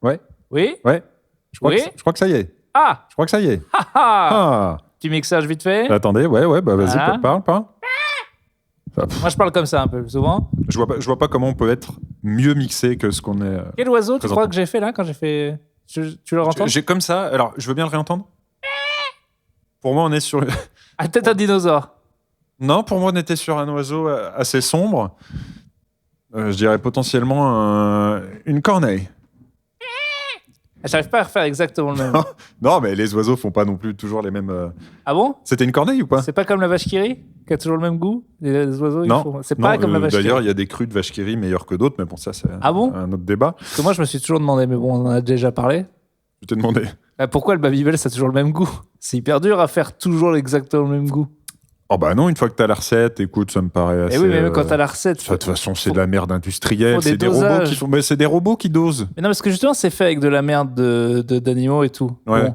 Ouais. Oui. Ouais. Je crois que ça y est. Ah. Je crois que ça y est. Ah. Petit mixage vite fait. Attendez, ouais, bah vas-y, Voilà. parle. Moi, je parle comme ça un peu souvent. Je vois pas comment on peut être mieux mixé que ce qu'on est. Quel oiseau tu présentement. crois que j'ai fait là quand j'ai fait... Tu le entends? J'ai comme ça. Alors, je veux bien le réentendre. Pour moi, on est sur. Ah, peut-être un dinosaure. Non, pour moi, on était sur un oiseau assez sombre. Je dirais potentiellement une corneille. J'arrive pas à refaire exactement le même. Non, mais les oiseaux font pas non plus toujours les mêmes. Ah bon? C'était une corneille ou pas? C'est pas comme la vache qui rit, qui a toujours le même goût? Les oiseaux, Non. C'est pas comme la vache qui rit. D'ailleurs, il y a des crus de vache qui rit meilleurs que d'autres, mais bon, ça, c'est Ah bon? un autre débat. Parce que moi, je me suis toujours demandé, mais bon, on en a déjà parlé. Je t'ai demandé. Pourquoi le Babybel, ça a toujours le même goût? C'est hyper dur à faire toujours exactement le même goût. Oh bah non, une fois que t'as la recette, écoute, ça me paraît assez... Et oui, mais même quand t'as la recette... De toute façon, c'est de la merde industrielle, des c'est des robots dosages. qui font... Mais c'est des robots qui dosent. Mais non, parce que justement, c'est fait avec de la merde d'animaux et tout. Ouais. Bon.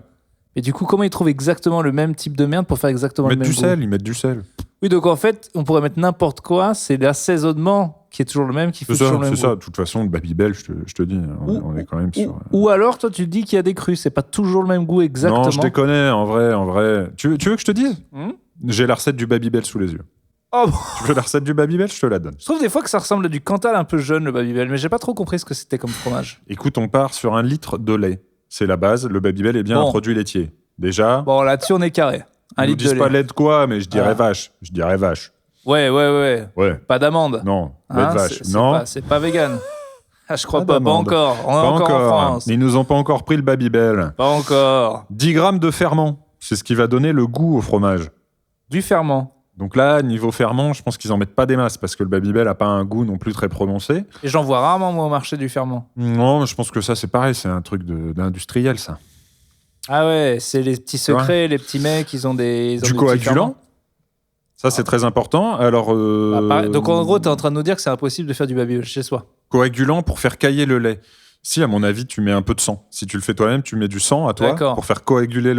Et du coup, comment ils trouvent exactement le même type de merde pour faire exactement le même goût? Ils mettent du sel. Oui, donc en fait, on pourrait mettre n'importe quoi, c'est l'assaisonnement qui est toujours le même, qui fait toujours le même C'est ça, goût. de toute façon, le Babybel, je te dis, on est quand même sur... Ou alors, toi, tu dis qu'il y a des crus, c'est pas toujours le même goût exactement. Non, je déconne, en vrai. Tu veux que je te dise? J'ai la recette du Babybel sous les yeux. Oh, Tu veux la recette du Babybel? Je te la donne. je trouve des fois que ça ressemble à du Cantal un peu jeune, le Babybel, mais j'ai pas trop compris ce que c'était comme fromage. Écoute, on part sur 1 litre de lait. C'est la base, le Babybel est bien un produit laitier. Déjà, Bon, là-dessus, on est carré. ils nous disent pas lait de quoi, mais je dirais vache. Je dirais vache. Ouais. Ouais. Pas d'amande. Non, lait de vache. Non. C'est pas vegan. Ah, je crois Pas pas d'amande. encore. On est Pas encore en encore. France. Ils nous ont pas encore pris le Babybel. Pas encore. 10 grammes de ferment. C'est ce qui va donner le goût au fromage. Du ferment. Donc là, niveau ferment, je pense qu'ils en mettent pas des masses parce que le Babybel a pas un goût non plus très prononcé. Et j'en vois rarement, moi, au marché du ferment. Non, mais je pense que ça, c'est pareil. C'est un truc d'industriel, ça. Ah ouais, c'est les petits secrets, les petits mecs, ils ont des... Du coagulant. Ça, c'est très important. Alors, donc en gros, t'es en train de nous dire que c'est impossible de faire du Babybel chez soi. coagulant pour faire cailler le lait. Si, à mon avis, tu mets un peu de sang. Si tu le fais toi-même, tu mets du sang à toi D'accord. pour faire coaguler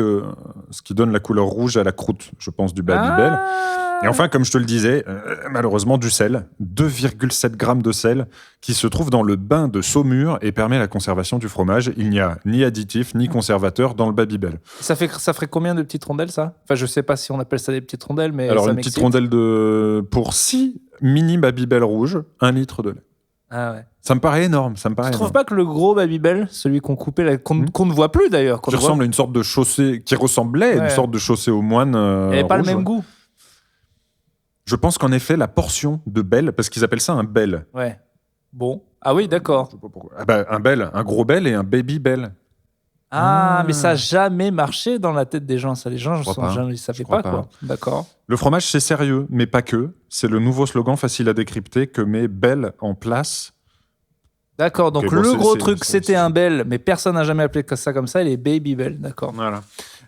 ce qui donne la couleur rouge à la croûte, je pense, du Babybel. Ah. Et enfin, comme je te le disais, malheureusement, du sel. 2,7 grammes de sel qui se trouve dans le bain de saumure et permet la conservation du fromage. Il n'y a ni additif ni conservateur dans le Babybel. Ça ferait combien de petites rondelles, ça? Enfin, je sais pas si on appelle ça des petites rondelles, mais Alors, ça une petite rondelle pour 6 mini Babybel rouges, 1 litre de lait. Ah ouais. Ça me paraît énorme. Tu trouves pas que le gros Babybel, celui qu'on coupait, qu'on ne voit plus d'ailleurs, qui ressemble à une sorte de chaussée, qui ressemblait à une sorte de chaussée aux moines. Il n'avait pas le même goût. Je pense qu'en effet, la portion de bel, parce qu'ils appellent ça un bel. Ouais. Bon. Ah oui, d'accord. Je sais pas pourquoi. Ah bah, un bel, un gros bel et un Babybel. Ah, mais ça n'a jamais marché dans la tête des gens. Ça, les gens, Je ils savaient crois pas, quoi. D'accord. Le fromage, c'est sérieux, mais pas que. C'est le nouveau slogan facile à décrypter que met Bel en place. D'accord, donc Okay, bon, le c'est- gros c'est- truc, c'est- c'était c'est- un bel, mais personne n'a jamais appelé ça comme ça, il est Babybel, d'accord. Voilà.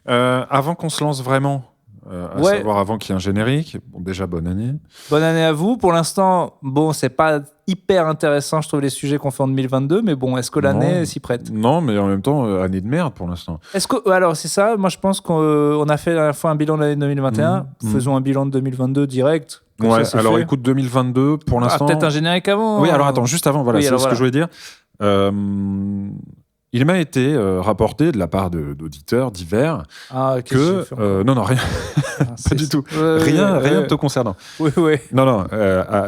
Avant qu'on se lance vraiment, à Ouais. savoir avant qu'il y ait un générique, bon, déjà, bonne année. Bonne année à vous. Pour l'instant, bon, c'est pas hyper intéressant, je trouve, les sujets qu'on fait en 2022, mais bon, est-ce que l'année Non. s'y prête? Non, mais en même temps, année de merde pour l'instant. Est-ce que, alors, c'est ça, moi je pense qu'on a fait la dernière fois un bilan de l'année 2021, faisons un bilan de 2022 direct. Comme Ouais, ça, c'est alors fait. écoute, 2022, pour l'instant... Peut-être un générique avant. Oui, alors attends, juste avant, voilà, Oui, c'est alors ce que voilà. je voulais dire. Il m'a été rapporté de la part d'auditeurs divers Ah, ok, que... j'ai fait- non, rien, pas du tout. Rien te concernant. Oui, oui. Non,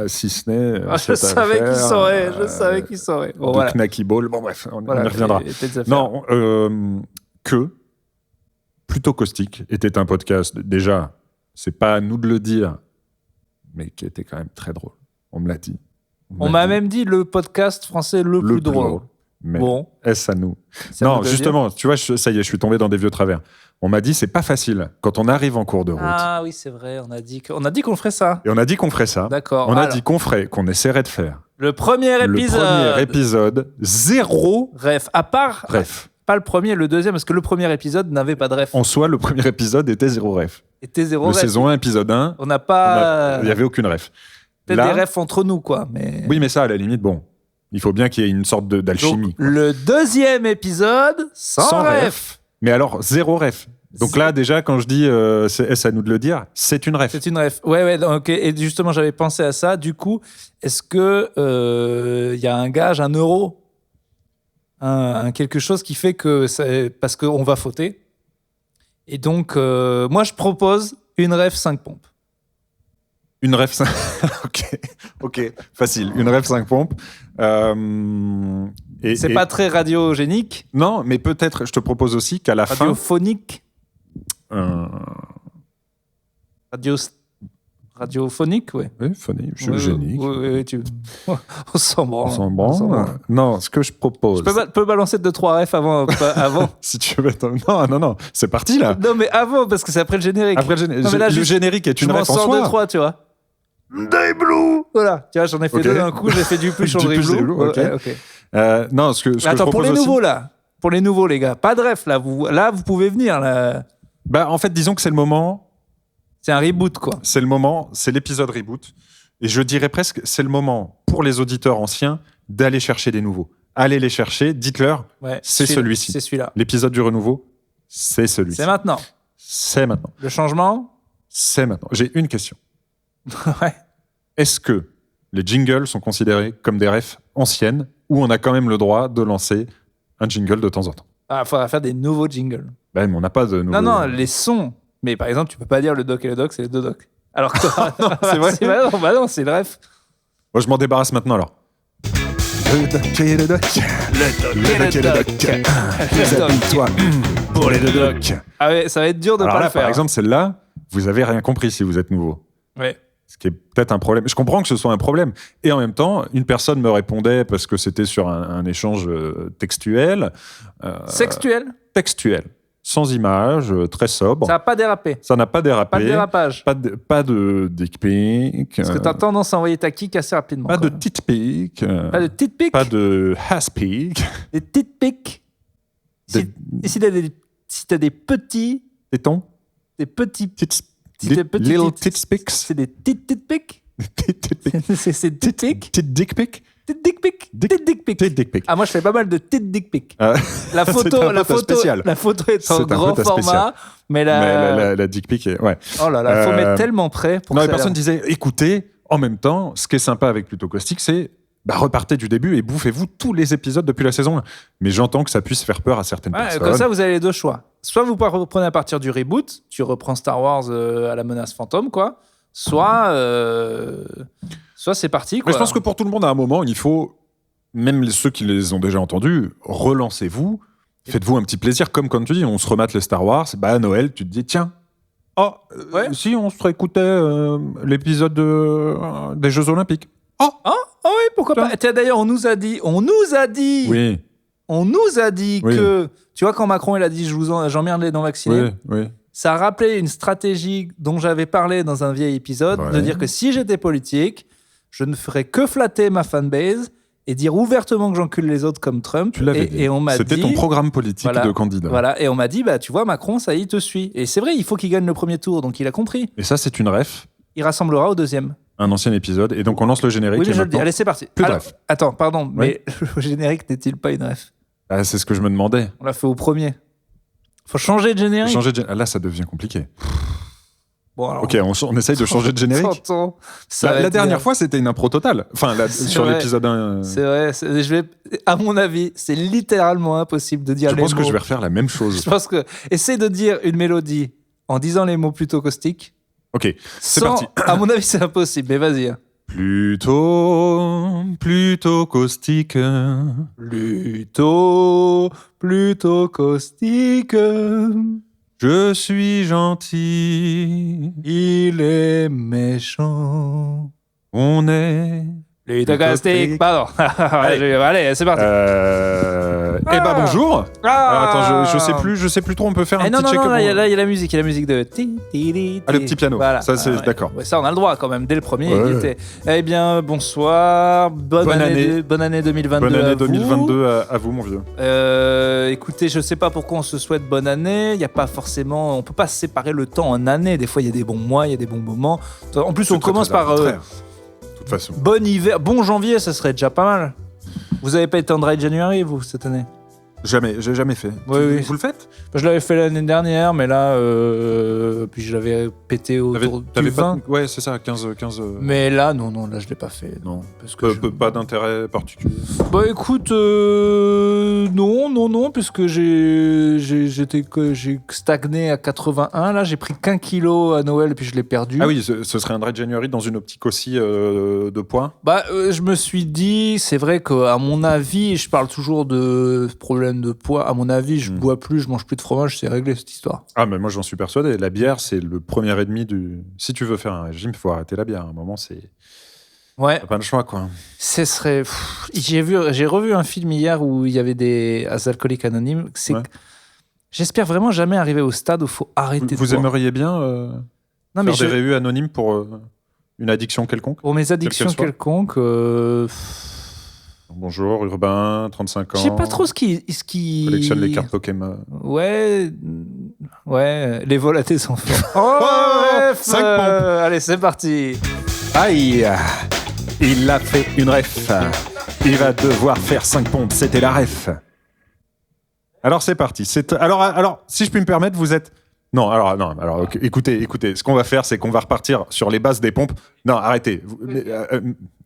si ce n'est... Je savais qu'il saurait, je savais qu'il saurait. Bon, de voilà. Knacky Ball, bon bref, on Voilà, y reviendra. et telles affaires. Non, que Plutôt Caustique était un podcast, déjà, c'est pas à nous de le dire, mais qui était quand même très drôle. On me l'a dit. On m'a même dit le podcast français le plus drôle. Mais Bon. est-ce à nous? C'est à nous Non, de le justement, tu vois, ça y est, je suis tombé dans des vieux travers. On m'a dit, c'est pas facile quand on arrive en cours de route. Ah oui, c'est vrai, on a dit qu'on ferait ça. Et on a dit qu'on ferait ça. D'accord. On a Alors, dit qu'on essaierait de faire. le premier épisode. Le premier épisode, zéro Ref. À part. ref. Pas le premier, le deuxième, parce que le premier épisode n'avait pas de ref. En soi, le premier épisode était zéro ref. Était zéro Le ref. saison 1, épisode 1, On n'a pas. il n'y avait aucune ref. Peut-être Là- des refs entre nous, quoi. Mais... Oui, mais ça, à la limite, bon, il faut bien qu'il y ait une sorte Donc, d'alchimie. le deuxième épisode, sans ref. Mais alors, zéro ref. Donc là, déjà, quand je dis est-ce à nous de le dire, c'est une ref. C'est une ref. Ouais, ok. Et justement, j'avais pensé à ça. Du coup, est-ce que y a un gage, 1 euro? un quelque chose qui fait que parce qu'on va fauter. Et donc, moi, je propose une ref 5 pompes. Une ref 5... ok, facile. Une ref 5 pompes. C'est pas très radiogénique. Non, mais peut-être, je te propose aussi qu'à la radiophonique. Radiophonique, ouais. Oui, phonique, génique. Oui, on s'en branle. Non, ce que je propose... Je peux balancer 2-3 refs avant. Si tu veux... Non, c'est parti, là. Non, mais avant, parce que c'est après le générique. Après le générique est une ref en soi. Je m'en sors 2-3, tu vois. Day Blue. Voilà, tu vois, j'en ai fait 2 d'un coup, j'ai fait du plus en Blue. Ok. Non, ce que je attends, propose pour les aussi... nouveaux, là. Pour les nouveaux, les gars. Pas de ref, là. Vous pouvez venir, là. Bah, en fait, disons que c'est le moment... C'est un reboot, quoi. C'est le moment, c'est l'épisode reboot. Et je dirais presque, c'est le moment pour les auditeurs anciens d'aller chercher des nouveaux. Allez les chercher, dites-leur, c'est celui-ci. C'est celui-là. L'épisode du renouveau, c'est celui-ci. C'est maintenant. C'est maintenant. Le changement, c'est maintenant. J'ai une question. Ouais. Est-ce que les jingles sont considérés comme des refs anciennes ou on a quand même le droit de lancer un jingle de temps en temps? Ah, il faudra faire des nouveaux jingles. Ben, mais on n'a pas de nouveaux... Non, les sons. Mais par exemple, tu peux pas dire le doc et le doc, c'est les 2 docs. Alors que non, c'est vrai. Non, c'est le ref. Moi, je m'en débarrasse maintenant, alors. Le doc et le doc. Le doc et le doc. Déshabille-toi pour les 2 docs. Ah ouais, ça va être dur de alors pas là, le faire. Par exemple, celle-là, vous avez rien compris si vous êtes nouveau. Ouais. Ce qui est peut-être un problème. Je comprends que ce soit un problème. Et en même temps, une personne me répondait parce que c'était sur un échange textuel. Sexuel. Textuel. Sans image, très sobre. Ça n'a pas dérapé. Ça n'a pas dérapé. Pas de dérapage. Pas de dick pic. Parce que tu as tendance à envoyer ta kick assez rapidement. Pas de tit pic. Pas de tit pic. Pas de ass pic. Des tit pics. Si tu as des petits... Tétons. Des petits... Tits. Little tit pics. C'est des tit pics. C'est tit pic. Tit dick pic. Tit dick pic. Ah, moi, je fais pas mal de tit dick pic. La photo est en grand format, mais la dick pic est... Ouais. Oh là là, faut mettre tellement près pour non, les personnes disaient, écoutez, en même temps, ce qui est sympa avec Plutôt Caustique, c'est repartez du début et bouffez-vous tous les épisodes depuis la saison 1. Mais j'entends que ça puisse faire peur à certaines personnes. Comme ça, vous avez les 2 choix. Soit vous reprenez à partir du reboot, tu reprends Star Wars à la menace fantôme, quoi. Soit c'est parti, quoi. Mais je pense que pour tout le monde, à un moment, il faut, même ceux qui les ont déjà entendus, relancez-vous, faites-vous un petit plaisir. Comme quand tu dis, on se remate les Star Wars, à Noël, tu te dis, tiens, si on se réécoutait l'épisode des Jeux Olympiques. Oui, pourquoi pas. Tiens, d'ailleurs, on nous a dit oui. On nous a dit que, tu vois, quand Macron il a dit j'emmerde les non-vaccinés, ça a rappelé une stratégie dont j'avais parlé dans un vieil épisode, de dire que si j'étais politique, je ne ferais que flatter ma fanbase et dire ouvertement que j'encule les autres comme Trump. Tu l'avais dit. Et on m'a C'était dit, ton programme politique de candidat. Voilà, et on m'a dit, tu vois, Macron, ça y est, il te suit. Et c'est vrai, il faut qu'il gagne le premier tour, donc il a compris. Et ça, c'est une ref. Il rassemblera au 2e. Un ancien épisode, et donc on lance le générique. Oui, mais je le dis. Allez, c'est parti. Bref. Attends, pardon, mais le générique n'est-il pas une ref? C'est ce que je me demandais. On l'a fait au premier. Faut changer de générique. Là, ça devient compliqué. Bon, alors, ok, on essaye de changer de générique. La dernière fois, c'était une impro totale. Enfin, sur l'épisode 1. C'est vrai. À mon avis, c'est littéralement impossible de dire les mots. Je pense que je vais refaire la même chose. Je pense que... Essaye de dire une mélodie en disant les mots plutôt caustiques. Ok, c'est parti. À mon avis, c'est impossible, mais vas-y. Plutôt caustique. Plutôt caustique. Je suis gentil. Il est méchant. On est... Plutôt caustique. Pardon. Allez, c'est parti. Bonjour. Alors, attends, je sais plus trop. On peut faire un petit check. Non, il y a la musique. Il y a la musique de... le petit piano. Voilà. Ça, c'est d'accord. Ouais, ça, on a le droit quand même. Dès le premier, il était... Eh bien, bonsoir. Bonne année 2022. Bonne année 2022 à vous, mon vieux. Écoutez, je sais pas pourquoi on se souhaite bonne année. Il y a pas forcément... On peut pas séparer le temps en années. Des fois, il y a des bons mois, il y a des bons moments. En plus, on commence par... Façon. Bon hiver, bon janvier, ça serait déjà pas mal. Vous avez pas été en dry January, vous, cette année? Jamais, j'ai jamais fait. Oui. Vous le faites? Je l'avais fait l'année dernière, mais là, puis je l'avais pété autour du 20. Ouais, c'est ça, 15. Mais là, non, là, je l'ai pas fait. Non. Parce que pas d'intérêt particulier. Bah écoute, non, puisque j'ai stagné à 81. Là, j'ai pris qu'1 kilo à Noël, et puis je l'ai perdu. Ah oui, ce serait un dry January dans une optique aussi de poids. Bah, je me suis dit, c'est vrai qu'à mon avis, je parle toujours de problème de poids. À mon avis, je bois plus, je mange plus de fromage, c'est réglé cette histoire. Ah, mais moi j'en suis persuadé. La bière, c'est le premier ennemi du. Si tu veux faire un régime, il faut arrêter la bière. À un moment, c'est. Ouais. T'as pas le choix, quoi. Ce serait. J'ai revu un film hier où il y avait des alcooliques anonymes. J'espère vraiment jamais arriver au stade où il faut arrêter. Vous aimeriez bien faire des revues anonymes pour une addiction quelconque? Pour mes addictions quelconques. Bonjour, urbain, 35 ans. Je sais pas trop ce qui... Collectionne les cartes Pokémon. Ouais, les vols à tes enfants. Oh, 5 pompes. Allez, c'est parti. Aïe, il a fait une ref. Il va devoir faire 5 pompes, c'était la ref. Alors c'est parti. Alors, si je puis me permettre, vous êtes... Non, okay. Écoutez, ce qu'on va faire, c'est qu'on va repartir sur les bases des pompes. Non, arrêtez.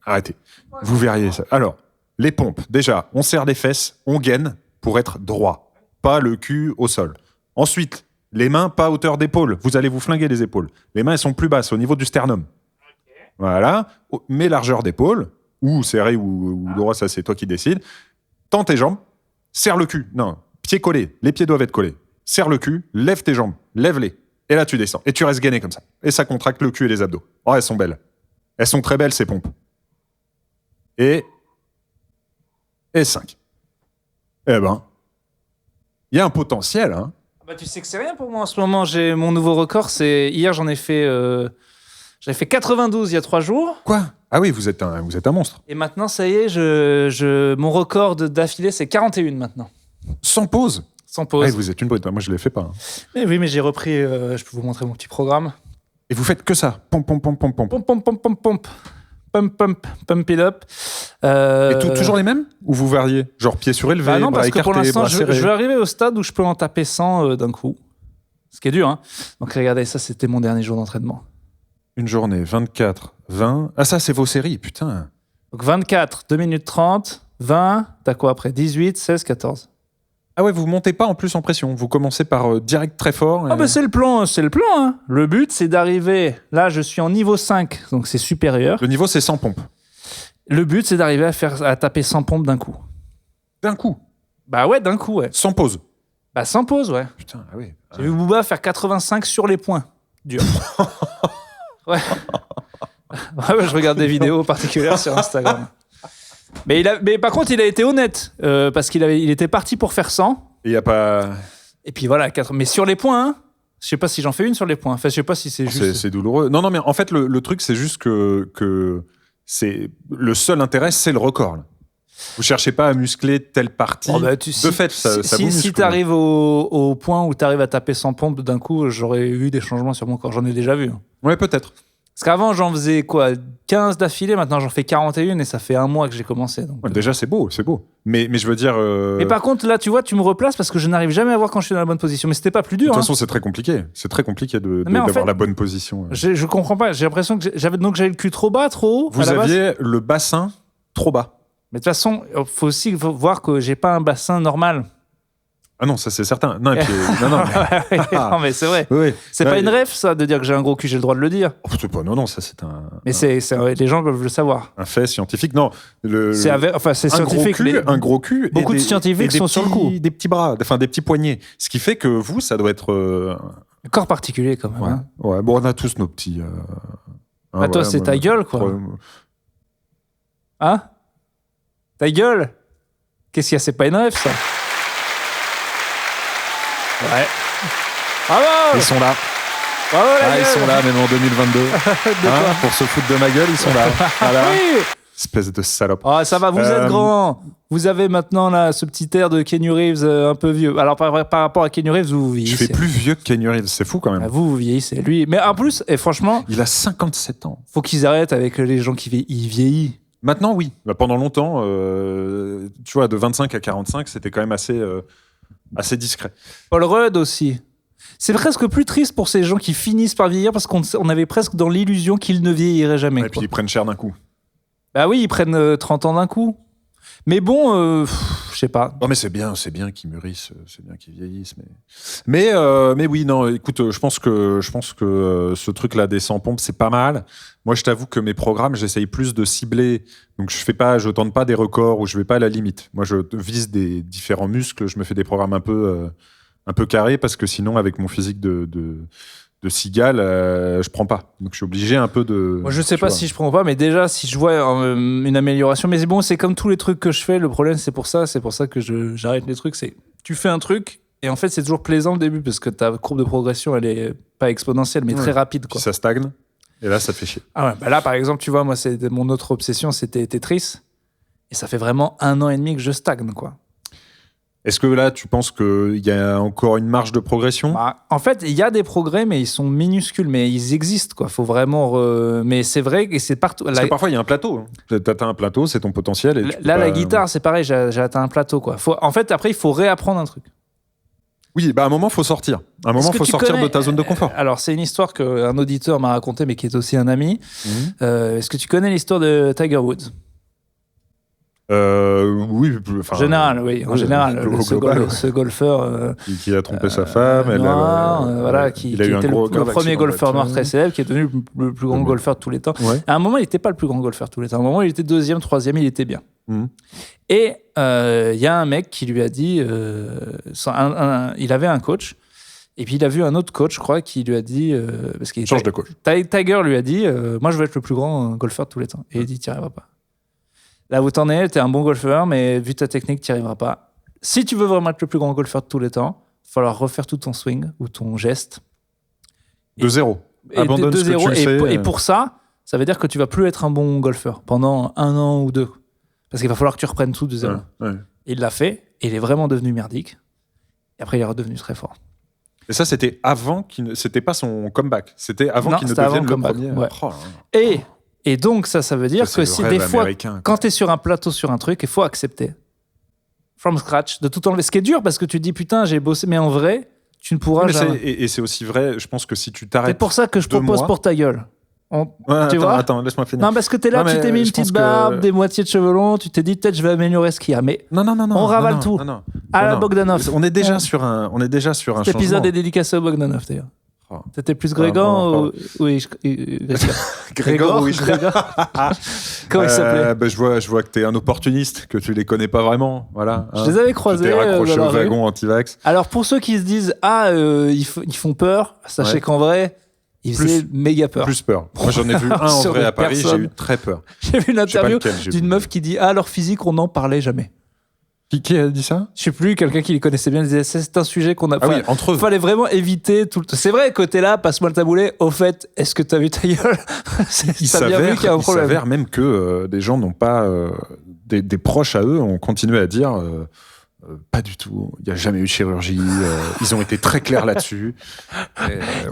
Arrêtez. Vous verriez ça. Alors... Les pompes, déjà, on serre les fesses, on gaine pour être droit, pas le cul au sol. Ensuite, les mains pas à hauteur d'épaule, vous allez vous flinguer les épaules. Les mains, elles sont plus basses, au niveau du sternum. Okay. Voilà, mais largeur d'épaule, ou serré ou droit, ça c'est toi qui décides. Tends tes jambes, serre le cul. Non, pieds collés, les pieds doivent être collés. Serre le cul, lève tes jambes, lève-les. Et là, tu descends. Et tu restes gainé comme ça. Et ça contracte le cul et les abdos. Oh, elles sont belles. Elles sont très belles, ces pompes. Et 5. Eh ben, il y a un potentiel, hein. Bah, tu sais que c'est rien pour moi en ce moment. J'ai mon nouveau record, c'est hier j'avais fait 92 il y a 3 jours. Quoi? Ah oui, vous êtes un monstre. Et maintenant, ça y est, mon record d'affilée, c'est 41 maintenant. Sans pause? Sans pause. Ah, vous êtes une brute. Moi, je l'ai fait pas. Hein. Mais oui, mais j'ai repris. Je peux vous montrer mon petit programme. Et vous faites que ça? Pompe. Pump it up. Et toujours les mêmes? Ou vous variez? Genre pieds surélevés, bah non, bras parce que écartés, pour l'instant, bras je serrés. vais arriver au stade où je peux en taper 100 d'un coup. Ce qui est dur, hein. Donc regardez, ça, c'était mon dernier jour d'entraînement. Une journée, 24, 20... Ah ça, c'est vos séries, putain. Donc 24, 2 minutes 30, 20, t'as quoi après? 18, 16, 14. Ah ouais, vous montez pas en plus en pression. Vous commencez par direct très fort. Et... Ah bah c'est le plan, hein. Le but, c'est d'arriver... Là, je suis en niveau 5, donc c'est supérieur. Le niveau, c'est 100 pompes. Le but, c'est d'arriver à taper 100 pompes d'un coup. D'un coup? Bah ouais, d'un coup, ouais. Sans pause? Bah sans pause, ouais. Putain, ah oui. J'ai vu Booba faire 85 sur les points. Dur. Ouais. Ouais, je regarde des vidéos particulières sur Instagram. Mais par contre, il a été honnête, parce qu'il était parti pour faire 100. Il n'y a pas... Et puis voilà, mais sur les points, hein. Je sais pas si j'en fais une sur les points. Enfin, je sais pas si c'est juste... C'est douloureux. Non, mais en fait, le truc, c'est juste que c'est... Le seul intérêt, c'est le record, là. Vous cherchez pas à muscler telle partie. Oh bah, ça vous muscle. Si t'arrives au point où t'arrives à taper 100 pompes d'un coup, j'aurais eu des changements sur mon corps. J'en ai déjà vu. Ouais, peut-être. Parce qu'avant, j'en faisais 15 d'affilée. Maintenant, j'en fais 41 et ça fait 1 mois que j'ai commencé. Donc, déjà, c'est beau. Mais je veux dire... Mais par contre, là, tu vois, tu me replaces parce que je n'arrive jamais à voir quand je suis dans la bonne position. Mais c'était pas plus dur. De toute façon, c'est très compliqué. C'est très compliqué d'avoir la bonne position. Je comprends pas. J'ai l'impression que j'avais le cul trop bas, trop haut. Vous aviez le bassin trop bas. Mais de toute façon, il faut aussi voir que j'ai pas un bassin normal. Ah non, ça c'est certain. Non, et puis, non, mais c'est vrai. Oui. C'est pas une ref, ça, de dire que j'ai un gros cul, j'ai le droit de le dire. Oh, c'est pas, non, ça c'est un... Mais les gens peuvent le savoir. Un fait scientifique, non. C'est scientifique. Un gros cul. Beaucoup de scientifiques sont sur le coup. Des petits bras, enfin des petits poignets. Ce qui fait que vous, ça doit être... Un corps particulier quand même. Ouais. Hein. Ouais. Bon, on a tous nos petits... toi, c'est ta gueule, quoi. Hein? Ta gueule? Qu'est-ce qu'il y a? C'est pas une ref, ça? Ouais. Bravo! Ils sont là. Bravo, ils sont là, même en 2022. Pour se foutre de ma gueule, ils sont là. Voilà. Oui. Espèce de salope. Ah, ça va, vous êtes grand. Vous avez maintenant là, ce petit air de Keanu Reeves un peu vieux. Alors, par rapport à Keanu Reeves, vous vieillissez. Je fais plus vieux que Keanu Reeves, c'est fou quand même. Ah, vous vieillissez. Lui. Mais en plus, et franchement... Il a 57 ans. Faut qu'ils arrêtent avec les gens qui vieillissent. Maintenant, oui. Pendant longtemps, tu vois, de 25 à 45, c'était quand même assez discret. Paul Rudd aussi. C'est presque plus triste pour ces gens qui finissent par vieillir parce qu'on avait presque dans l'illusion qu'ils ne vieilliraient jamais. Et puis ils prennent cher d'un coup. Bah oui, ils prennent 30 ans d'un coup. Mais bon, je sais pas. Non, mais c'est bien qu'ils mûrissent, c'est bien qu'ils vieillissent. Mais oui, non, écoute, je pense que ce truc-là des 100 pompes, c'est pas mal. Moi, je t'avoue que mes programmes, j'essaye plus de cibler. Donc, je tente pas des records ou je vais pas à la limite. Moi, je vise des différents muscles. Je me fais des programmes un peu carrés parce que sinon, avec mon physique de cigale, je prends pas. Donc je suis obligé un peu de... Moi, je sais pas si je prends pas, mais déjà, si je vois une amélioration, mais c'est bon, c'est comme tous les trucs que je fais, le problème, c'est pour ça que j'arrête les trucs, c'est tu fais un truc, et en fait, c'est toujours plaisant au début, parce que ta courbe de progression, elle est pas exponentielle, mais très rapide, quoi. Puis ça stagne, et là, ça te fait chier. Ah ouais, bah là, par exemple, tu vois, moi, mon autre obsession, c'était Tetris, et ça fait vraiment 1 an et demi que je stagne, quoi. Est-ce que là, tu penses qu'il y a encore une marge de progression ? En fait, il y a des progrès, mais ils sont minuscules, mais ils existent, quoi. Faut vraiment... Mais c'est vrai que c'est partout. Parce que parfois, il y a un plateau. Tu atteins un plateau, c'est ton potentiel. Et la guitare, c'est pareil, j'ai atteint un plateau, quoi. En fait, après, il faut réapprendre un truc. Oui, à un moment, il faut sortir. À un moment, il faut sortir de ta zone de confort. Alors, c'est une histoire qu'un auditeur m'a racontée, mais qui est aussi un ami. Est-ce que tu connais l'histoire de Tiger Woods ? Oui, en général, ce golfeur qui a trompé sa femme, qui était le premier golfeur noir très célèbre, qui est devenu le plus grand golfeur de tous les temps. Ouais. À un moment, il n'était pas le plus grand golfeur de tous les temps. À un moment, il était 2e, 3e, il était bien. Et il y a un mec qui lui a dit, il avait un coach, et puis il a vu un autre coach, je crois, qui lui a dit, parce qu'il change de coach. Tiger lui a dit, moi, je veux être le plus grand golfeur de tous les temps. Et il dit, tu n'y arriveras pas. Là où t'en es, t'es un bon golfeur, mais vu ta technique, t'y arriveras pas. Si tu veux vraiment être le plus grand golfeur de tous les temps, il va falloir refaire tout ton swing ou ton geste. De zéro. Abandonne ce que tu sais. Et pour ça veut dire que tu vas plus être un bon golfeur pendant 1 an ou 2. Parce qu'il va falloir que tu reprennes tout de zéro. Ouais. Il l'a fait, et il est vraiment devenu merdique. Et après, il est redevenu très fort. Et ça, c'était avant c'était pas son comeback. C'était avant qu'il ne devienne le premier. Ouais. Et donc, ça veut dire que si des fois, quand tu es sur un plateau, sur un truc, il faut accepter. From scratch, de tout enlever. Ce qui est dur, parce que tu te dis, putain, j'ai bossé, mais en vrai, tu ne pourras jamais. Et c'est aussi vrai, je pense que si tu t'arrêtes. C'est pour ça que je propose pour ta gueule. Tu vois ? Attends, laisse-moi finir. Non, parce que t'es là, tu t'es mis une petite barbe, des moitiés de cheveux longs, tu t'es dit, peut-être je vais améliorer ce qu'il y a. Mais non, on ravale tout. À la Bogdanov. On est déjà sur un changement. Cet épisode est dédicacé au Bogdanov, d'ailleurs. T'étais plus Grégor ou Grégor Comment il s'appelait ? Je vois que t'es un opportuniste, que tu les connais pas vraiment. Voilà. Je les avais croisés. Tu t'es raccroché au wagon anti-vax. Alors pour ceux qui se disent ils font peur, sachez qu'en vrai ils faisaient méga peur. Plus peur. Moi j'en ai vu un en vrai à Paris, j'ai eu très peur. J'ai vu une interview d'une meuf qui dit leur physique on n'en parlait jamais. Qui a dit ça ? Je sais plus, quelqu'un qui les connaissait bien disait c'est un sujet qu'on a. Ah oui, entre eux. Fallait vraiment éviter tout. C'est vrai, côté là, passe-moi le taboulet. Au fait, est-ce que t'as vu ta gueule ? Il s'avère même que des gens n'ont pas des proches à eux ont continué à dire pas du tout. Il n'y a jamais eu de chirurgie. Ils ont été très clairs là-dessus.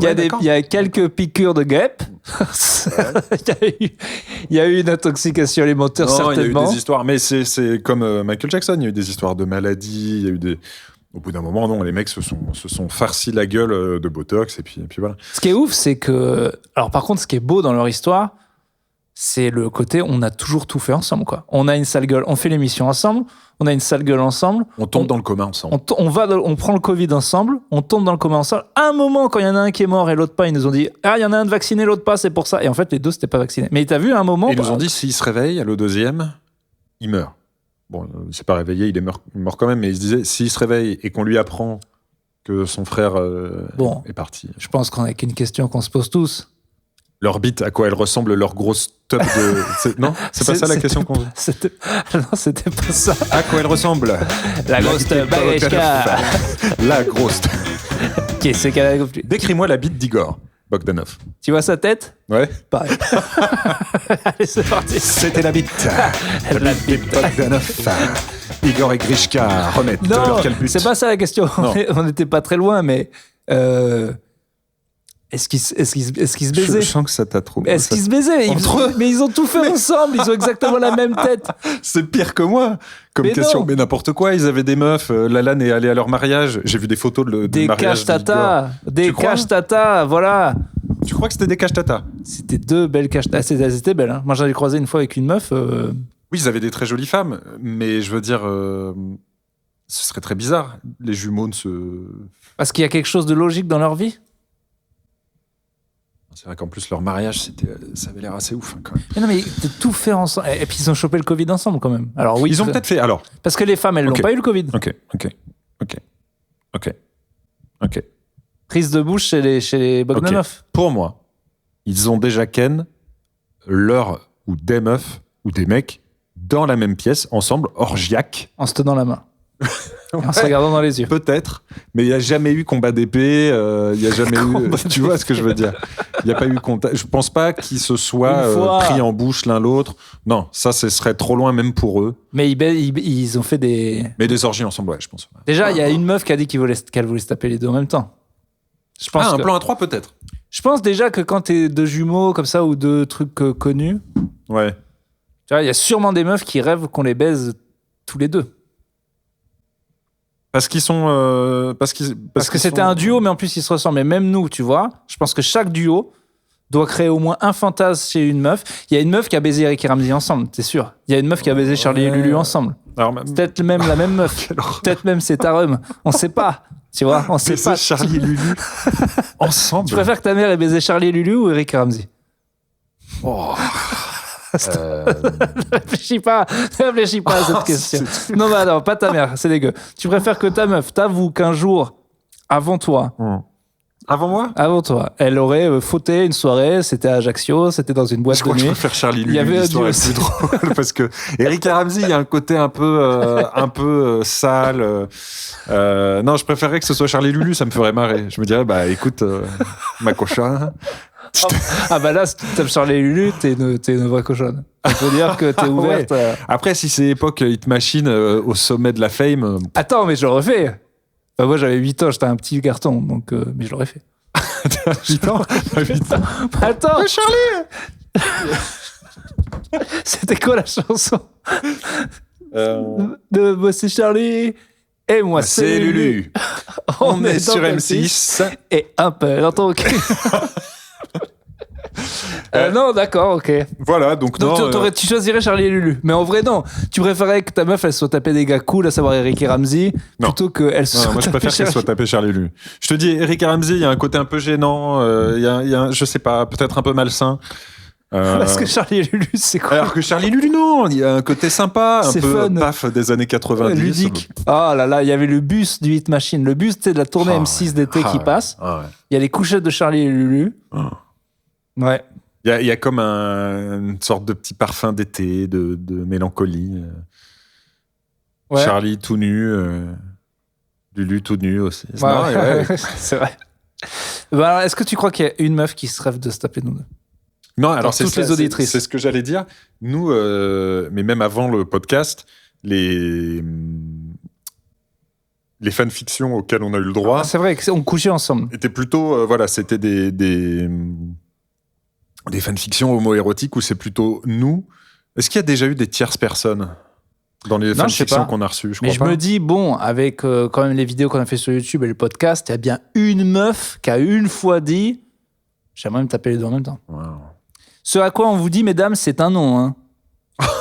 Il y a quelques piqûres de guêpes. Il y a eu une intoxication alimentaire certainement. Il y a eu des histoires, mais c'est comme Michael Jackson. Il y a eu des histoires de maladies. Il y a eu au bout d'un moment, non, les mecs se sont farcis la gueule de Botox et puis voilà. Ce qui est ouf, c'est que... Alors par contre, ce qui est beau dans leur histoire, c'est le côté on a toujours tout fait ensemble, quoi. On a une sale gueule, on fait l'émission ensemble, on a une sale gueule ensemble. On tombe dans le coma ensemble. On prend le Covid ensemble, on tombe dans le coma ensemble. À un moment, quand il y en a un qui est mort et l'autre pas, ils nous ont dit il y en a un de vacciné, l'autre pas, c'est pour ça. Et en fait, les deux, c'était pas vacciné. Mais t'as vu à un moment... Ils nous ont dit s'il se réveille, le deuxième, il meurt. Bon, il s'est pas réveillé, il est mort quand même, mais il se disait s'il se réveille et qu'on lui apprend que son frère est parti. Je pense qu'on a qu'une question qu'on se pose tous. Leur bite, à quoi elle ressemble, leur grosse tub de... Non, c'est pas ça la question qu'on veut. Non, c'était pas ça. À quoi elle ressemble ? La grosse tub Bageshka. La grosse tub. Qu'est-ce qu'elle a... Décris-moi la bite d'Igor Bogdanov. Tu vois sa tête ? Ouais. Pareil. Allez, c'est parti. C'était la bite. La bite Bogdanov. Igor et Grishka remettent leur calbut. C'est pas ça la question. On n'était pas très loin, mais... Est-ce qu'ils se baisaient? Je sens que ça t'a trop... Est-ce qu'ils se baisaient? Mais ils ont tout fait ensemble. Ils ont exactement la même tête. C'est pire que moi comme question. Non. Mais n'importe quoi. Ils avaient des meufs. Lalanne est allée à leur mariage. J'ai vu des photos de des mariage. Des cash tata, voilà. Tu crois que c'était des cash tata? C'était 2 belles cash tata. Elles étaient belles. Hein. Moi, j'en ai croisé une fois avec une meuf. Oui, ils avaient des très jolies femmes. Mais je veux dire, ce serait très bizarre. Les jumeaux ne se... Parce qu'il y a quelque chose de logique dans leur vie. C'est vrai qu'en plus, leur mariage, ça avait l'air assez ouf, hein, quand même. Mais non, mais de tout faire ensemble. Et puis, ils ont chopé le Covid ensemble, quand même. Alors, oui. Ils ont peut-être fait, alors. Parce que les femmes, elles n'ont pas eu le Covid. Ok. Prise de bouche chez les Bogdanov. Okay. Pour moi, ils ont déjà ken leur ou des meufs ou des mecs dans la même pièce, ensemble, orgiaque. En se tenant la main. Ouais, en se regardant dans les yeux. Peut-être, mais il n'y a jamais eu combat d'épée, il n'y a jamais eu... Tu vois ce que je veux dire? Il n'y a pas eu contact. Je ne pense pas qu'ils se soient pris en bouche l'un l'autre. Non, ça, ce serait trop loin même pour eux. Mais ils ont fait des... Mais des orgies ensemble, ouais, je pense. Déjà, il y a une meuf qui a dit qu'elle voulait se taper les deux en même temps. Je pense un plan à 3 peut-être. Je pense déjà que quand t'es 2 jumeaux comme ça ou 2 trucs connus... Ouais. Tu vois, il y a sûrement des meufs qui rêvent qu'on les baise tous les deux. Parce qu'ils sont... Parce que c'était un duo, mais en plus ils se ressemblent. Mais même nous, tu vois, je pense que chaque duo doit créer au moins un fantasme chez une meuf. Il y a une meuf qui a baisé Eric et Ramsey ensemble, t'es sûr? Il y a une meuf qui a baisé Charlie et Lulu ensemble. Alors, peut-être même la même meuf. Peut-être même c'est Tarum. On sait pas. Tu vois, on sait pas. Charlie et Lulu ensemble. Tu préfères que ta mère ait baisé Charlie et Lulu ou Eric et Ramsey? Oh... Réfléchis pas à cette question. Non, bah non, pas ta mère, c'est dégueu. Tu préfères que ta meuf t'avoue qu'un jour, avant toi, avant moi, elle aurait fauté une soirée, c'était à Ajaccio, c'était dans une boîte de nuit. Je préfère Charlie Lulu, l'histoire est plus drôle parce que Eric et Ramsey, il y a un côté un peu sale. Non, je préférerais que ce soit Charlie Lulu, ça me ferait marrer. Je me dirais, bah écoute, ma cochonne. Ah bah là, si tu tapes Charlie et Lulu, t'es une vraie cochonne. Il faut dire que t'es ouverte. Ouais. Après, si c'est époque Hit Machine au sommet de la fame... Attends, mais je l'aurais fait. Enfin, moi, j'avais 8 ans, j'étais un petit garçon, donc, mais je l'aurais fait. 8 ans. Attends mais Charlie C'était quoi la chanson de moi, c'est Charlie et moi, c'est Lulu. On est sur M6. Et un peu dans ton cul. Non, d'accord, ok. Voilà, donc non. Tu choisirais Charlie et Lulu. Mais en vrai, non. Tu préférais que ta meuf, elle soit tapée des gars cool, à savoir Eric et Ramsey, plutôt qu'elle soit. Non, moi, je préfère qu'elle soit tapée Charlie et Lulu. Je te dis, Eric et Ramsey, il y a un côté un peu gênant, il y a je sais pas, peut-être un peu malsain. Parce que Charlie et Lulu, c'est quoi? Alors que Charlie et Lulu, non, il y a un côté sympa, un peu paf des années 90. Ludique. Oh là là, il y avait le bus du Hit Machine. Le bus, de la tournée M6 d'été qui passe. Il y a les couchettes de Charlie et Lulu. Ouais. Il y a comme une sorte de petit parfum d'été, de mélancolie. Ouais. Charlie tout nu, Lulu tout nu aussi. Ouais. C'est vrai. Bah alors, est-ce que tu crois qu'il y a une meuf qui se rêve de se taper nous deux? Non, alors toutes les auditrices. C'est ce que j'allais dire. Nous, mais même avant le podcast, les fanfictions auxquelles on a eu le droit... c'est vrai qu'on couchait ensemble. Étaient plutôt... c'était des fanfictions homo-érotiques où c'est plutôt nous. Est-ce qu'il y a déjà eu des tierces personnes dans les fanfictions qu'on a reçues? Mais je me dis, bon, avec quand même les vidéos qu'on a fait sur YouTube et le podcast, il y a bien une meuf qui a une fois dit « J'aimerais me taper les deux en même temps. Wow. » Ce à quoi on vous dit, mesdames, c'est un non. Hein.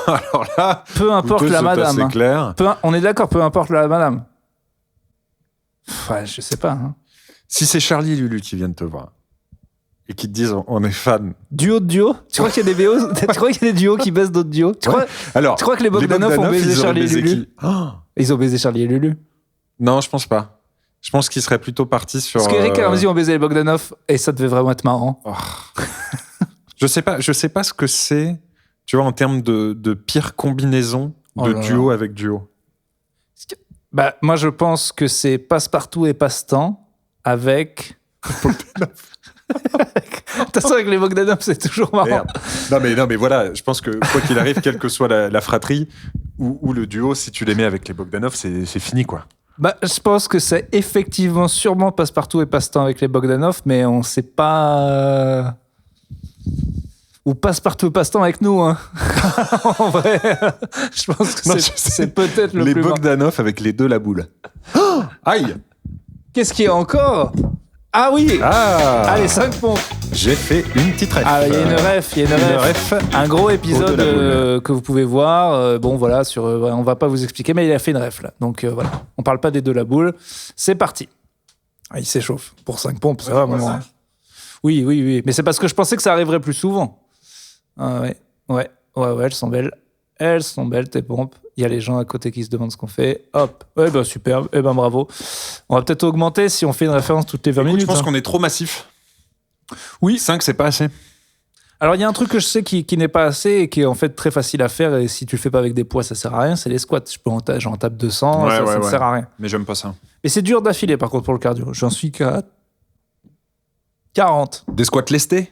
Alors là, peu importe la madame. C'est clair. On est d'accord, peu importe la madame. Ouais, je sais pas. Hein. Si c'est Charlie et Lulu qui viennent te voir et qui te disent on est fan. Duo de duo? Tu crois qu'il y a des BO? Tu crois qu'il y a des duos qui baissent d'autres duos? Tu crois que les Bogdanov ont baisé Charlie et Lulu? Ils ont baisé Charlie et Lulu? Non, je pense pas. Je pense qu'ils seraient plutôt partis sur... Parce qu'Eric et Ramsey ont baisé les Bogdanov et ça devait vraiment être marrant. Oh. Je sais pas ce que c'est, tu vois, en termes de pire combinaison de duo avec duo. Bah, moi, je pense que c'est Passe-Partout et Passe-Temps avec... De toute façon, avec les Bogdanov, c'est toujours marrant. Non, mais voilà, je pense que quoi qu'il arrive, quelle que soit la fratrie ou le duo, si tu les mets avec les Bogdanov, c'est fini, quoi. Je pense que c'est effectivement sûrement Passepartout et Passe-Temps avec les Bogdanov, mais on sait pas... Ou Passepartout et Passe-Temps avec nous, hein. En vrai, je pense que c'est peut-être le les plus... Les Bogdanov avec les deux la boule. Oh aïe. Qu'est-ce qu'il y a encore? Ah oui. Allez, 5 pompes. J'ai fait une petite ref. Ah, il y a une ref. Un gros épisode que vous pouvez voir. Bon, voilà, on va pas vous expliquer, mais il a fait une ref, là. Donc, voilà. On parle pas des deux la boule. C'est parti. Ah, il s'échauffe. Pour 5 pompes, c'est vraiment... Oui. Mais c'est parce que je pensais que ça arriverait plus souvent. Ah, ouais, elles sont belles. Elles sont belles, tes pompes. Il y a les gens à côté qui se demandent ce qu'on fait. Hop. Superbe. Bravo. On va peut-être augmenter si on fait une référence toutes les 20 minutes. Je pense qu'on est trop massif. Oui. 5, c'est pas assez. Alors, il y a un truc que je sais qui n'est pas assez et qui est en fait très facile à faire. Et si tu le fais pas avec des poids, ça sert à rien. C'est les squats. J'en tape 200. Ça ne sert à rien. Mais j'aime pas ça. Et c'est dur d'affilée, par contre, pour le cardio. J'en suis qu'à 40. Des squats lestés?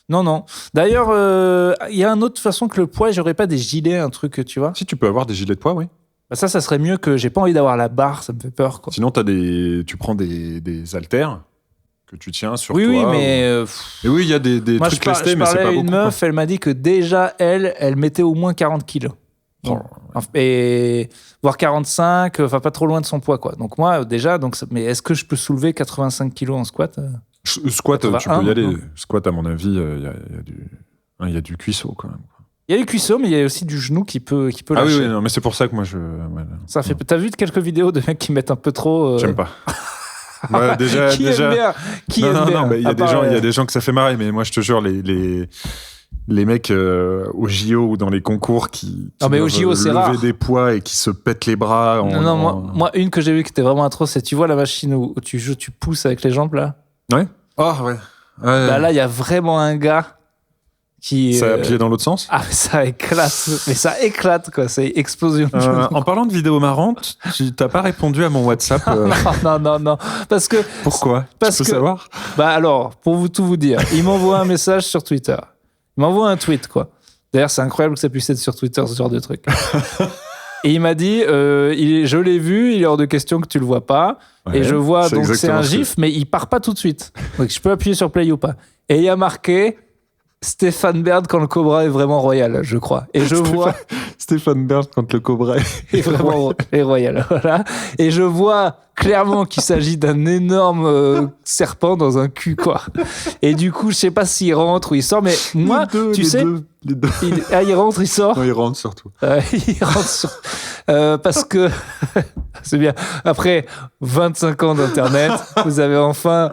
Non. D'ailleurs, il y a une autre façon que le poids. J'aurais pas des gilets, un truc, tu vois. Si, tu peux avoir des gilets de poids, oui. Ça serait mieux que... J'ai pas envie d'avoir la barre, ça me fait peur, quoi. Sinon, tu prends des haltères que tu tiens sur toi. Oui, mais... Et oui, il y a des trucs lestés, mais c'est pas beaucoup. Une meuf, elle m'a dit que déjà, elle mettait au moins 40 kilos. Et voire 45, enfin pas trop loin de son poids, quoi. Donc moi, déjà, mais est-ce que je peux soulever 85 kilos en squat? Squat, tu peux y aller. Squat, à mon avis, il y a du cuisseau, quand même. Il y a du cuisseau, mais il y a aussi du genou qui peut lâcher. Oui, non, mais c'est pour ça que moi, ça fait... T'as vu quelques vidéos de mecs qui mettent un peu trop... J'aime pas. Déjà. Qui aime bien? Non, mais il y a des gens que ça fait marrer, mais moi, je te jure, les mecs au JO ou dans les concours qui au JO, c'est rare. lever des poids et qui se pètent les bras. Moi, une que j'ai vue qui était vraiment atroce, c'est, tu vois la machine où tu pousses avec les jambes, là? Ouais. Oh, ouais. Là, il y a vraiment un gars qui... Ça a appuyé dans l'autre sens? Ah, ça éclate. Mais ça éclate, quoi. C'est explosion. En parlant de vidéos marrantes, tu t'as pas répondu à mon WhatsApp. Non. Parce que... Pourquoi? Tu peux savoir? Alors, pour tout vous dire, il m'envoie un message sur Twitter. Il m'envoie un tweet, quoi. D'ailleurs, c'est incroyable que ça puisse être sur Twitter, ce genre de truc. Et il m'a dit, je l'ai vu, il est hors de question que tu le vois pas. Ouais, et je vois, donc c'est un gif, mais il part pas tout de suite. Donc je peux appuyer sur play ou pas. Et il y a marqué Stéphane Bern quand le Cobra est vraiment royal, je crois. Et je vois... Stéphane Bern quand le Cobra est vraiment royal. Voilà. Et je vois clairement qu'il s'agit d'un énorme serpent dans un cul, quoi. Et du coup, je sais pas s'il rentre ou il sort, mais moi, tu sais... Les deux. Il rentre, il sort. Non, il rentre surtout. Il rentre parce que c'est bien. Après 25 ans d'internet, vous avez enfin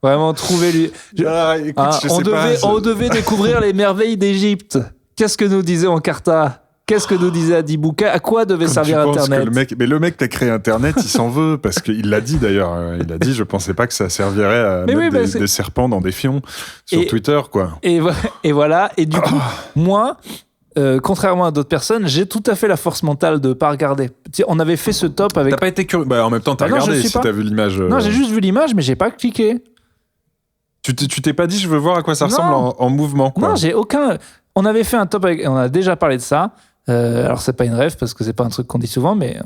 vraiment trouvé on devait découvrir les merveilles d'Égypte. Qu'est-ce que nous disait Encarta? Qu'est-ce que nous disait Adibouka? À quoi devait servir Internet? Le mec qui a créé Internet, il s'en veut, parce qu'il l'a dit d'ailleurs. Il a dit, je pensais pas que ça servirait à mettre des serpents dans des fions sur Twitter, quoi. Et voilà. Et du coup, moi, contrairement à d'autres personnes, j'ai tout à fait la force mentale de pas regarder. On avait fait ce top avec... T'as pas été curieux? En même temps, t'as regardé si t'as vu l'image. Non, j'ai juste vu l'image, mais j'ai pas cliqué. Tu t'es pas dit, je veux voir à quoi ça ressemble en mouvement, quoi. Non, j'ai aucun... On avait fait un top avec... On a déjà parlé de ça. Alors c'est pas une ref parce que c'est pas un truc qu'on dit souvent, mais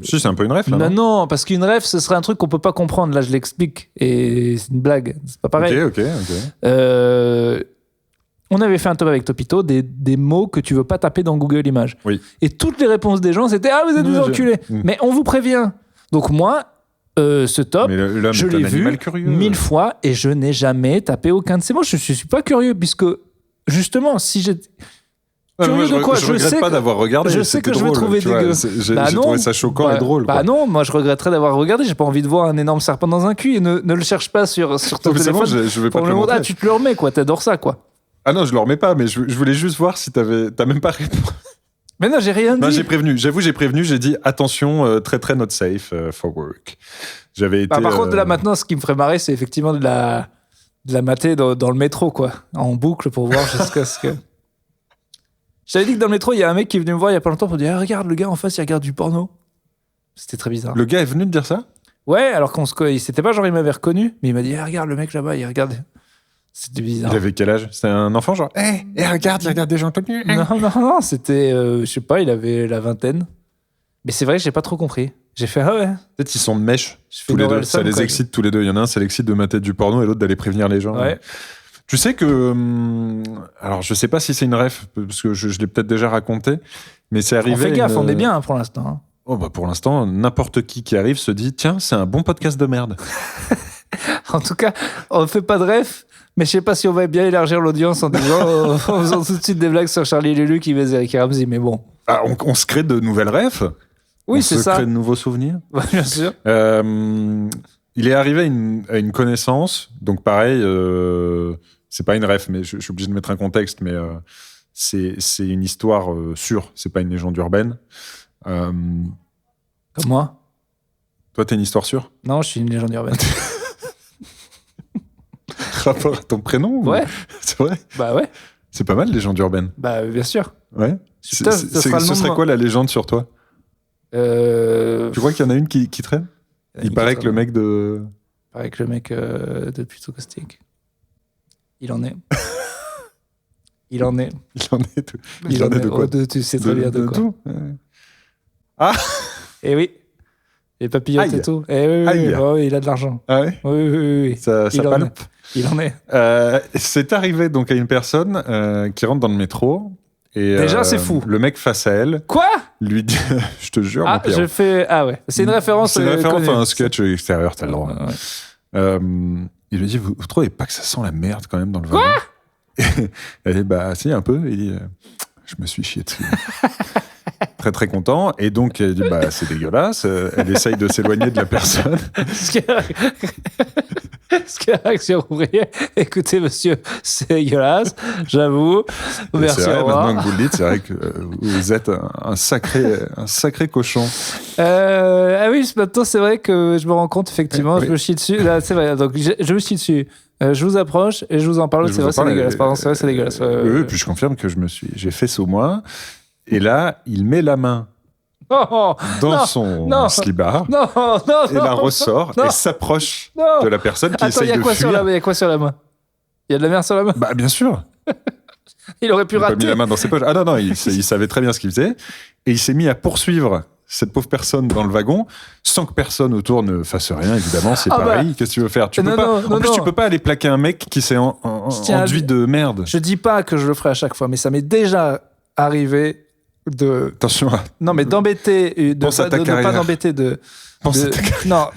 si, c'est un peu une ref là. Non, parce qu'une ref ce serait un truc qu'on peut pas comprendre. Là je l'explique et c'est une blague, c'est pas pareil. Ok. On avait fait un top avec Topito des mots que tu veux pas taper dans Google Images. Oui. Et toutes les réponses des gens c'était vous êtes des enculés. Mais on vous prévient. Donc moi ce top, je l'ai vu 1000 fois et je n'ai jamais tapé aucun de ces mots. Je suis pas curieux puisque justement si j'ai curieux de quoi? Je regrette pas d'avoir regardé. Je sais que je vais trouver dégueu. J'ai trouvé ça choquant et drôle. Non, moi je regretterais d'avoir regardé. J'ai pas envie de voir un énorme serpent dans un cul et ne le cherche pas sur ton téléphone. Je vais pas te le montrer. Tu te le remets, quoi. T'adores ça, quoi. Ah non, je le remets pas, mais je voulais juste voir si t'as même pas répondu. Mais non, j'ai rien dit. Non, j'ai prévenu. J'ai dit attention, très très not safe for work. J'avais été. Par contre, là maintenant, ce qui me ferait marrer, c'est effectivement de la mater dans le métro, quoi, en boucle pour voir jusqu'à ce que. Je t'avais dit que dans le métro, il y a un mec qui est venu me voir il y a pas longtemps pour dire regarde, le gars en face, il regarde du porno. C'était très bizarre. Le gars est venu te dire ça? Ouais, alors c'était pas genre il m'avait reconnu, mais il m'a dit regarde le mec là-bas, il regarde. C'était bizarre. Il avait quel âge? C'était un enfant genre regarde, il regarde des gens connus. Non, c'était je sais pas, il avait la vingtaine. Mais c'est vrai que j'ai pas trop compris. J'ai fait, ah ouais. Peut-être qu'ils sont de mèche, tous les deux. Ça les excite tous les deux. Il y en a un, ça l'excite de mater du porno et l'autre d'aller prévenir les gens. Ouais. Tu sais que... alors, je sais pas si c'est une ref, parce que je l'ai peut-être déjà raconté, mais c'est arrivé... On fait gaffe, on est bien pour l'instant. Hein. Oh, bah pour l'instant, n'importe qui arrive se dit, tiens, c'est un bon podcast de merde. En tout cas, on ne fait pas de ref, mais je sais pas si on va bien élargir l'audience en disant, en faisant tout de suite des blagues sur Charlie Lulu qui baise Eric Ramsey, mais bon. Ah, on se crée de nouvelles refs. Oui, c'est ça. On se crée de nouveaux souvenirs. Ouais, bien sûr. Il est arrivé à une connaissance, donc pareil, c'est pas une ref, mais je suis obligé de mettre un contexte, mais c'est une histoire sûre, c'est pas une légende urbaine. Comme moi. Toi, t'es une histoire sûre? Non, je suis une légende urbaine. Rapport à ton prénom? Ouais. C'est vrai? Bah ouais. C'est pas mal, légende urbaine. Bah bien sûr. Ouais. Ce serait quoi la légende sur toi? Tu crois qu'il y en a une qui traîne? Il paraît que le mec de... Il paraît que le mec de Plutôt Caustique. Il en est. Il en est. Il en est de quoi? Tu sais très bien de quoi. Tout. Ah. Et oui. Les papillotes et tout. Et oui, oh, il a de l'argent. Ah ouais? Oui. Ça palpe. Il en est. C'est arrivé donc à une personne qui rentre dans le métro. Et, déjà, c'est fou. Le mec face à elle. Quoi? Lui dit, je te jure. Ah, je fais. Ah ouais. C'est une référence. C'est une référence à un sketch extérieur, t'as le droit. Il lui dit, vous trouvez pas que ça sent la merde quand même dans le wagon? Quoi? Elle dit, bah si, un peu. Il dit, je me suis chié dessus. Très très content, et donc elle dit bah c'est dégueulasse, elle essaye de s'éloigner de la personne. Ce qui est réaction ouvrière, écoutez monsieur, c'est dégueulasse, j'avoue, merci, c'est vrai, au revoir. Maintenant que vous le dites, c'est vrai que vous êtes un sacré cochon. Ah oui, maintenant c'est vrai que je me rends compte effectivement, je me chie dessus, là c'est vrai, donc je me chie dessus. Je vous approche et je vous en parle, c'est vrai, c'est dégueulasse. Pardon, c'est vrai, c'est dégueulasse. Oui, puis je confirme que j'ai fait ce moins. Et là, il met la main dans son slibard et la ressort et s'approche de la personne qui essaye de fuir. Il y a quoi sur la main? Il y a de la merde sur la main? Bah bien sûr. Il aurait pu rater. Il a mis la main dans ses poches. Ah non, il savait très bien ce qu'il faisait. Et il s'est mis à poursuivre cette pauvre personne dans le wagon sans que personne autour ne fasse rien. Évidemment, c'est pareil. Qu'est-ce que tu veux faire? Tu peux pas aller plaquer un mec qui s'est enduit de merde. Je dis pas que je le ferai à chaque fois, mais ça m'est déjà arrivé attention non mais d'embêter pense à ta carrière. Pas d'embêter non,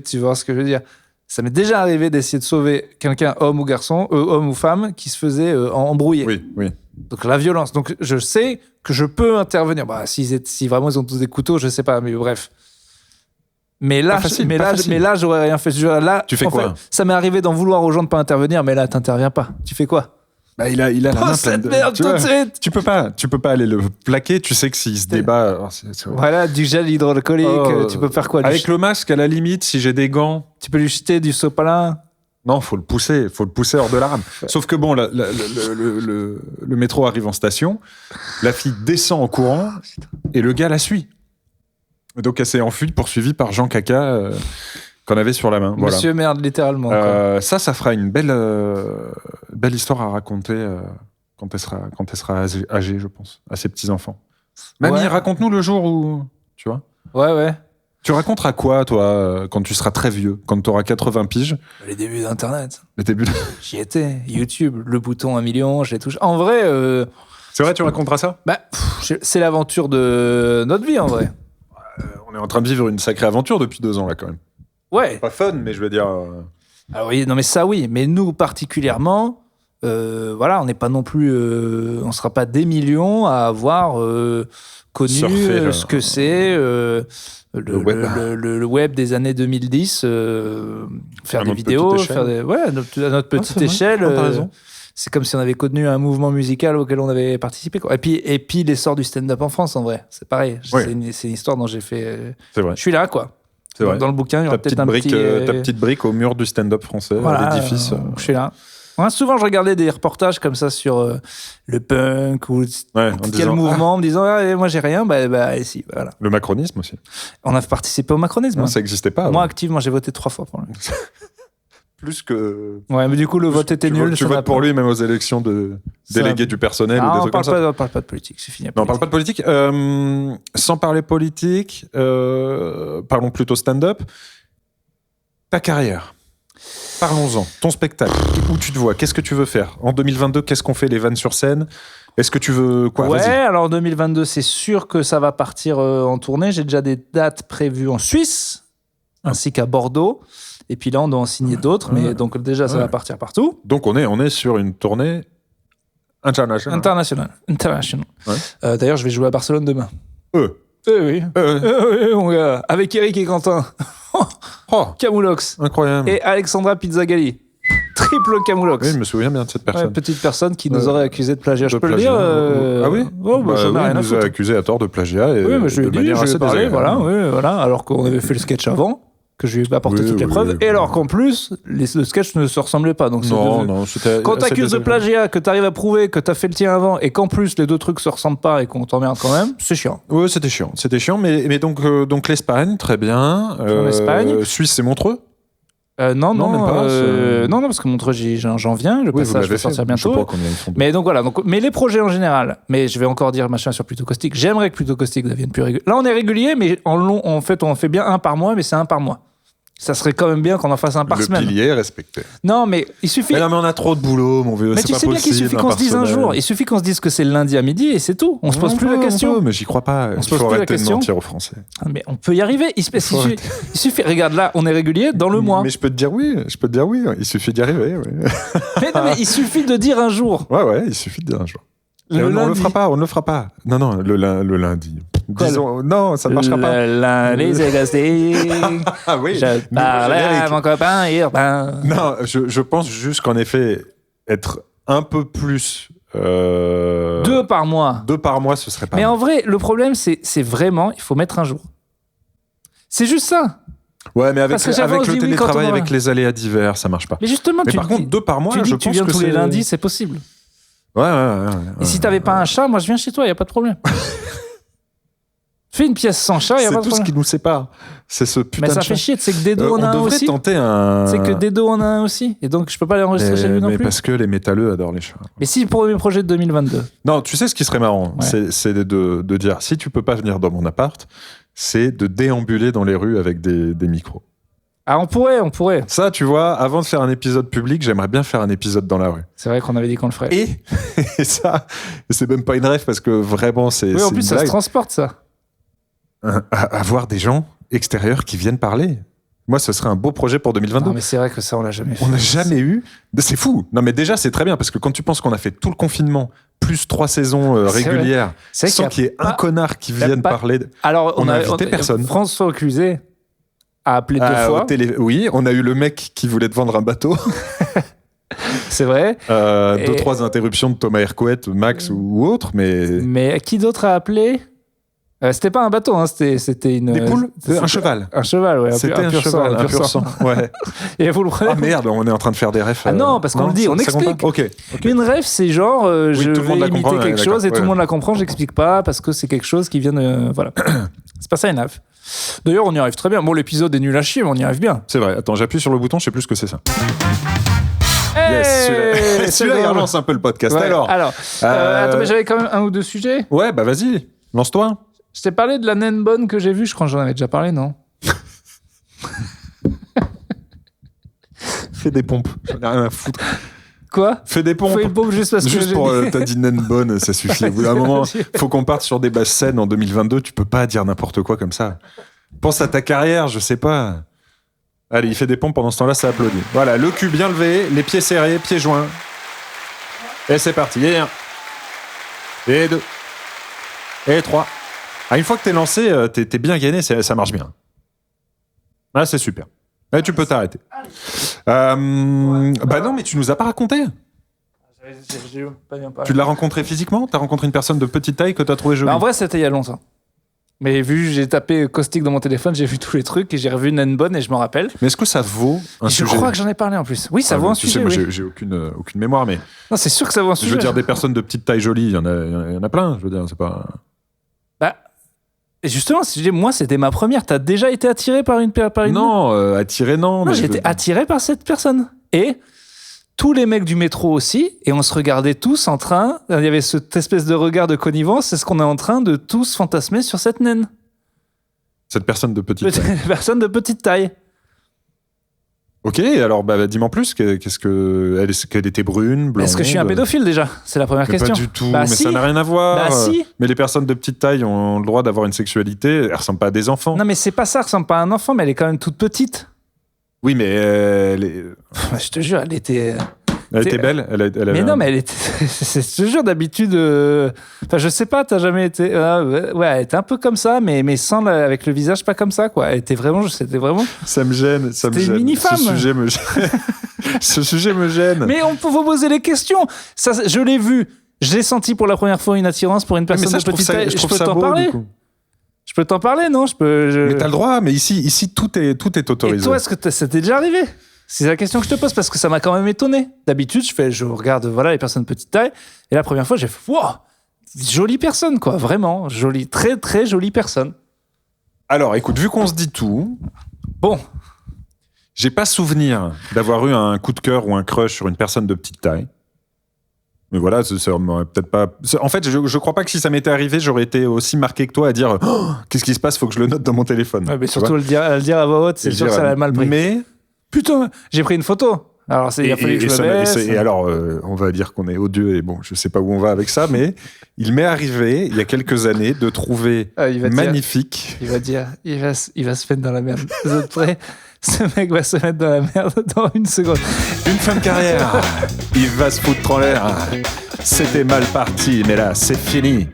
tu vois ce que je veux dire. Ça m'est déjà arrivé d'essayer de sauver quelqu'un, homme ou garçon, homme ou femme, qui se faisait embrouiller. Oui. Donc la violence. Donc je sais que je peux intervenir. Bah si vraiment ils ont tous des couteaux, je sais pas, mais bref. Mais là, j'aurais rien fait. Là, tu fais quoi? Ça m'est arrivé d'en vouloir aux gens de pas intervenir, mais là t'interviens pas. Tu fais quoi? Bah, il a la main pleine de... merde tout de suite. Tu peux pas aller le plaquer. Tu sais que s'il se débat, voilà, du gel hydroalcoolique. Tu peux faire quoi? Avec le masque, à la limite, si j'ai des gants, tu peux lui jeter du sopalin. Non, faut le pousser hors de la rame. Sauf que bon, le métro arrive en station, la fille descend en courant et le gars la suit. Donc elle s'est enfuie, poursuivie par Jean Caca. Qu'on avait sur la main. Monsieur voilà. Merde, littéralement. Ça fera une belle histoire à raconter quand elle sera âgée, je pense, à ses petits-enfants. Mamie, raconte-nous le jour où... Tu vois? Ouais. Tu raconteras quoi, toi, quand tu seras très vieux, quand tu auras 80 piges? Les débuts d'Internet. Les débuts J'y étais. YouTube, le bouton 1 million, je l'ai touché. En vrai... C'est vrai, tu raconteras ça? Bah, c'est l'aventure de notre vie, en vrai. On est en train de vivre une sacrée aventure depuis 2 ans, là, quand même. Ouais. Pas fun, mais je veux dire... Alors oui, non mais ça oui, mais nous particulièrement, voilà, on n'est pas non plus, on sera pas des millions à avoir connu ce que c'est le web des années 2010, faire des vidéos, à notre petite échelle. C'est comme si on avait connu un mouvement musical auquel on avait participé, quoi. Et puis l'essor du stand-up en France, en vrai, c'est pareil. Oui. C'est une histoire dont j'ai fait. C'est vrai. Je suis là, quoi. C'est vrai. Dans le bouquin, il y aura peut-être un petit... ta petite brique au mur du stand-up français, l'édifice. Je suis là. Ouais, souvent, je regardais des reportages comme ça sur le punk ou quel mouvement, en me disant moi, j'ai rien. Si, voilà. Le macronisme aussi. On a participé au macronisme. Non, ça n'existait pas. Moi, activement, j'ai voté 3 fois pour lui. plus que... Ouais, mais du coup, le vote était nul. Tu votes pour lui, même aux élections de délégués du personnel ou des trucs comme ça. On parle pas de politique, c'est fini. Non, on parle pas de politique. Sans parler politique, parlons plutôt stand-up. Ta carrière. Parlons-en. Ton spectacle. Où tu te vois? Qu'est-ce que tu veux faire? En 2022, qu'est-ce qu'on fait? Les vannes sur scène? Est-ce que tu veux quoi? Ouais, alors en 2022, c'est sûr que ça va partir en tournée. J'ai déjà des dates prévues en Suisse, ainsi qu'à Bordeaux. Et puis là, on doit en signer d'autres. Mais donc déjà, ça va partir partout. Donc on est sur une tournée internationale. Ouais. D'ailleurs, je vais jouer à Barcelone demain. Oui, mon gars. Avec Eric et Quentin. Camoulox. Incroyable. Et Alexandra Pizzagalli. Triple Camoulox. Oui, je me souviens bien de cette personne. Petite personne qui nous aurait accusé de plagiat. Je peux le dire. Ah oui. Rien nous a accusé à tort de plagiat. Et oui, mais je lui ai dit, je lui ai parlé, voilà. Alors qu'on avait fait le sketch avant, que je lui ai apporté toutes les preuves. Et alors qu'en plus, le sketch ne se ressemblait pas. Donc quand t'accuses de plagiat, que t'arrives à prouver que t'as fait le tien avant, et qu'en plus les deux trucs se ressemblent pas et qu'on t'emmerde quand même, c'est chiant. Oui, c'était chiant. Mais donc l'Espagne, très bien. L'Espagne. Suisse, c'est Montreux. Non, parce que Montreux, j'en viens. Le passage va sortir bientôt. Mais donc voilà. Mais les projets en général. Mais je vais encore dire machin sur Plutôt Caustique. J'aimerais que Plutôt Caustique devienne plus régulier. Là, on est régulier, mais en fait, on en fait bien un par mois, mais c'est un par mois. Ça serait quand même bien qu'on en fasse un par semaine. Le pilier est respecté. Non, mais il suffit. Mais on a trop de boulot, mon vieux. Mais tu sais bien qu'il suffit qu'on se dise un jour. Il suffit qu'on se dise que c'est le lundi à midi et c'est tout. On se pose plus la question. Mais j'y crois pas. On se pose plus la question. De mentir aux Français. Mais on peut y arriver. Il suffit. Regarde là, on est régulier dans le mois. Mais je peux te dire oui. Il suffit d'y arriver. Oui. Mais il suffit de dire un jour. Ouais. Il suffit de dire un jour. On ne le fera pas. Non, le lundi. Disons, non, ça ne marchera pas. Le lundi, c'est Caustique. Ah oui. Je parlais à mon copain Urbain. Non, je pense juste qu'en effet, être un peu plus... 2 par mois. 2 par mois, ce serait pas mal. En vrai, le problème, c'est vraiment, il faut mettre un jour. C'est juste ça. Ouais, mais avec le télétravail, avec les aléas divers, ça marche pas. Mais justement, par contre, 2 par mois, je pense que tu viens tous les lundis, c'est possible. Ouais. Et si t'avais pas un chat, moi je viens chez toi, y a pas de problème. Fais une pièce sans chat, y a pas de problème. C'est tout ce qui nous sépare. C'est ce putain de chat. Mais ça fait chier, c'est que Dedo en a un aussi. On devrait tenter un... C'est que Dedo en a un aussi. Et donc je peux pas les enregistrer chez lui non plus. Mais parce que les métalleux adorent les chats. Mais si pour mes projets de 2022. Non, tu sais ce qui serait marrant, c'est de dire, si tu peux pas venir dans mon appart, c'est de déambuler dans les rues avec des micros. Ah, on pourrait. Ça, tu vois, avant de faire un épisode public, j'aimerais bien faire un épisode dans la rue. C'est vrai qu'on avait dit qu'on le ferait. Et ça, c'est même pas une rêve parce que vraiment, c'est. Oui, en plus, ça se transporte, ça. Avoir des gens extérieurs qui viennent parler. Moi, ce serait un beau projet pour 2022. Non, mais c'est vrai que ça, on l'a jamais fait. On n'a jamais eu. C'est fou. Non, mais déjà, c'est très bien parce que quand tu penses qu'on a fait tout le confinement, plus 3 saisons régulières, sans qu'il y ait un connard qui vienne parler. Alors, on a invité personne. François Cluzet a appelé 2 fois. Oui, on a eu le mec qui voulait te vendre un bateau. C'est vrai. 2-3 interruptions de Thomas Hercouet, Max ou autre, mais... Mais qui d'autre a appelé? C'était pas un bateau, hein, c'était une... Des poules? Un cheval. Un cheval, ouais. C'était un cheval, un pur sang. Ouais. Et vous le prenez? Ah merde, on est en train de faire des refs. Ah non, parce qu'on le dit, on explique. Okay. Une ref, c'est genre, je vais imiter quelque chose et tout le monde la comprend, j'explique pas parce que c'est quelque chose qui vient de... Voilà. C'est pas ça une ref. D'ailleurs, on y arrive très bien. Bon, l'épisode est nul à chier, mais on y arrive bien. C'est vrai. Attends, j'appuie sur le bouton, je sais plus ce que c'est ça. Yes, celui-là, il relance un peu le podcast. Ouais. Alors, attends, mais j'avais quand même 1 ou 2 sujets. Ouais, bah vas-y, lance-toi. Je t'ai parlé de la naine bonne que j'ai vue, je crois que j'en avais déjà parlé, non? Fais des pompes, j'en ai rien à foutre. Quoi? Fais des pompes. Fais une pompe juste parce que juste pour t'as dit naine bonne, ça suffit. Au bout d'un moment, faut qu'on parte sur des bases saines en 2022, tu peux pas dire n'importe quoi comme ça. Pense à ta carrière, je sais pas. Allez, il fait des pompes pendant ce temps-là, ça applaudit. Voilà, le cul bien levé, les pieds serrés, pieds joints. Et c'est parti. Et 1. Et 2. Et 3. Ah, une fois que t'es lancé, t'es bien gainé, ça marche bien. Ah, c'est super. Là, tu peux t'arrêter. Bah non, mais tu nous as pas raconté. Tu l'as rencontré physiquement? T'as rencontré une personne de petite taille que t'as trouvé jolie? En vrai, c'était il y a longtemps. Mais j'ai tapé caustique dans mon téléphone, j'ai vu tous les trucs et j'ai revu Naine Bonne et je m'en rappelle. Mais est-ce que ça vaut un sujet? Je crois que j'en ai parlé en plus. Oui, ça vaut un sujet. Moi, oui. j'ai aucune mémoire, mais. Non, c'est sûr que ça vaut un sujet. Je veux dire, des personnes de petite taille jolie, il y en a plein. Je veux dire, c'est pas. Bah, Et justement, moi, c'était ma première. T'as déjà été attiré par une Non, attiré, non. Non, j'ai été attiré par cette personne. Et tous les mecs du métro aussi, et on se regardait tous en train, il y avait cette espèce de regard de connivence, c'est ce qu'on est en train de tous fantasmer sur cette naine. Cette personne de petite taille. Personne de petite taille. Ok, alors dis-moi en plus, qu'elle était brune, blonde. Est-ce que je suis un pédophile déjà ? C'est la première question. Pas du tout, mais ça n'a rien à voir. Si. Mais les personnes de petite taille ont le droit d'avoir une sexualité, elles ressemblent pas à des enfants. Non mais c'est pas ça, elle ressemble pas à un enfant, mais elle est quand même toute petite. Oui, mais je te jure, elle était... Elle était belle. Mais non, mais elle était... je te jure, d'habitude... Enfin, je sais pas, t'as jamais été... ouais, elle était un peu comme ça, mais sans avec le visage pas comme ça, quoi. Elle était vraiment... C'était vraiment... Ça me gêne, ça me gêne. C'était une mini-femme. Ce sujet me gêne. Ce sujet me gêne. Mais on peut vous poser les questions. Ça, je l'ai vu. J'ai senti pour la première fois une attirance pour une personne de petite taille. Je peux t'en parler. Je peux t'en parler, non ? Mais t'as le droit, mais ici tout est autorisé. Et toi, est-ce que ça t'est déjà arrivé ? C'est la question que je te pose parce que ça m'a quand même étonné. D'habitude, je regarde les personnes de petite taille et la première fois, j'ai fait wow, jolie personne, quoi, vraiment, jolie, très très jolie personne. Alors, écoute, vu qu'on se dit tout, bon, j'ai pas souvenir d'avoir eu un coup de cœur ou un crush sur une personne de petite taille. Mais voilà, ça m'aurait peut-être pas. En fait, je crois pas que si ça m'était arrivé, j'aurais été aussi marqué que toi à dire oh, qu'est-ce qui se passe, faut que je le note dans mon téléphone. Ouais, mais surtout le dire à voix haute, c'est sûr que ça l'a mal pris. Mais putain, j'ai pris une photo. Alors, il a fallu que je me baisse. Et alors, on va dire qu'on est odieux et bon, je sais pas où on va avec ça, mais il m'est arrivé, il y a quelques années, de trouver magnifique. Il va dire, il va se mettre dans la merde. Vous êtes prêts ? Ce mec va se mettre dans la merde dans une seconde. Une fin de carrière. Il va se foutre en l'air. C'était mal parti, mais là, c'est fini.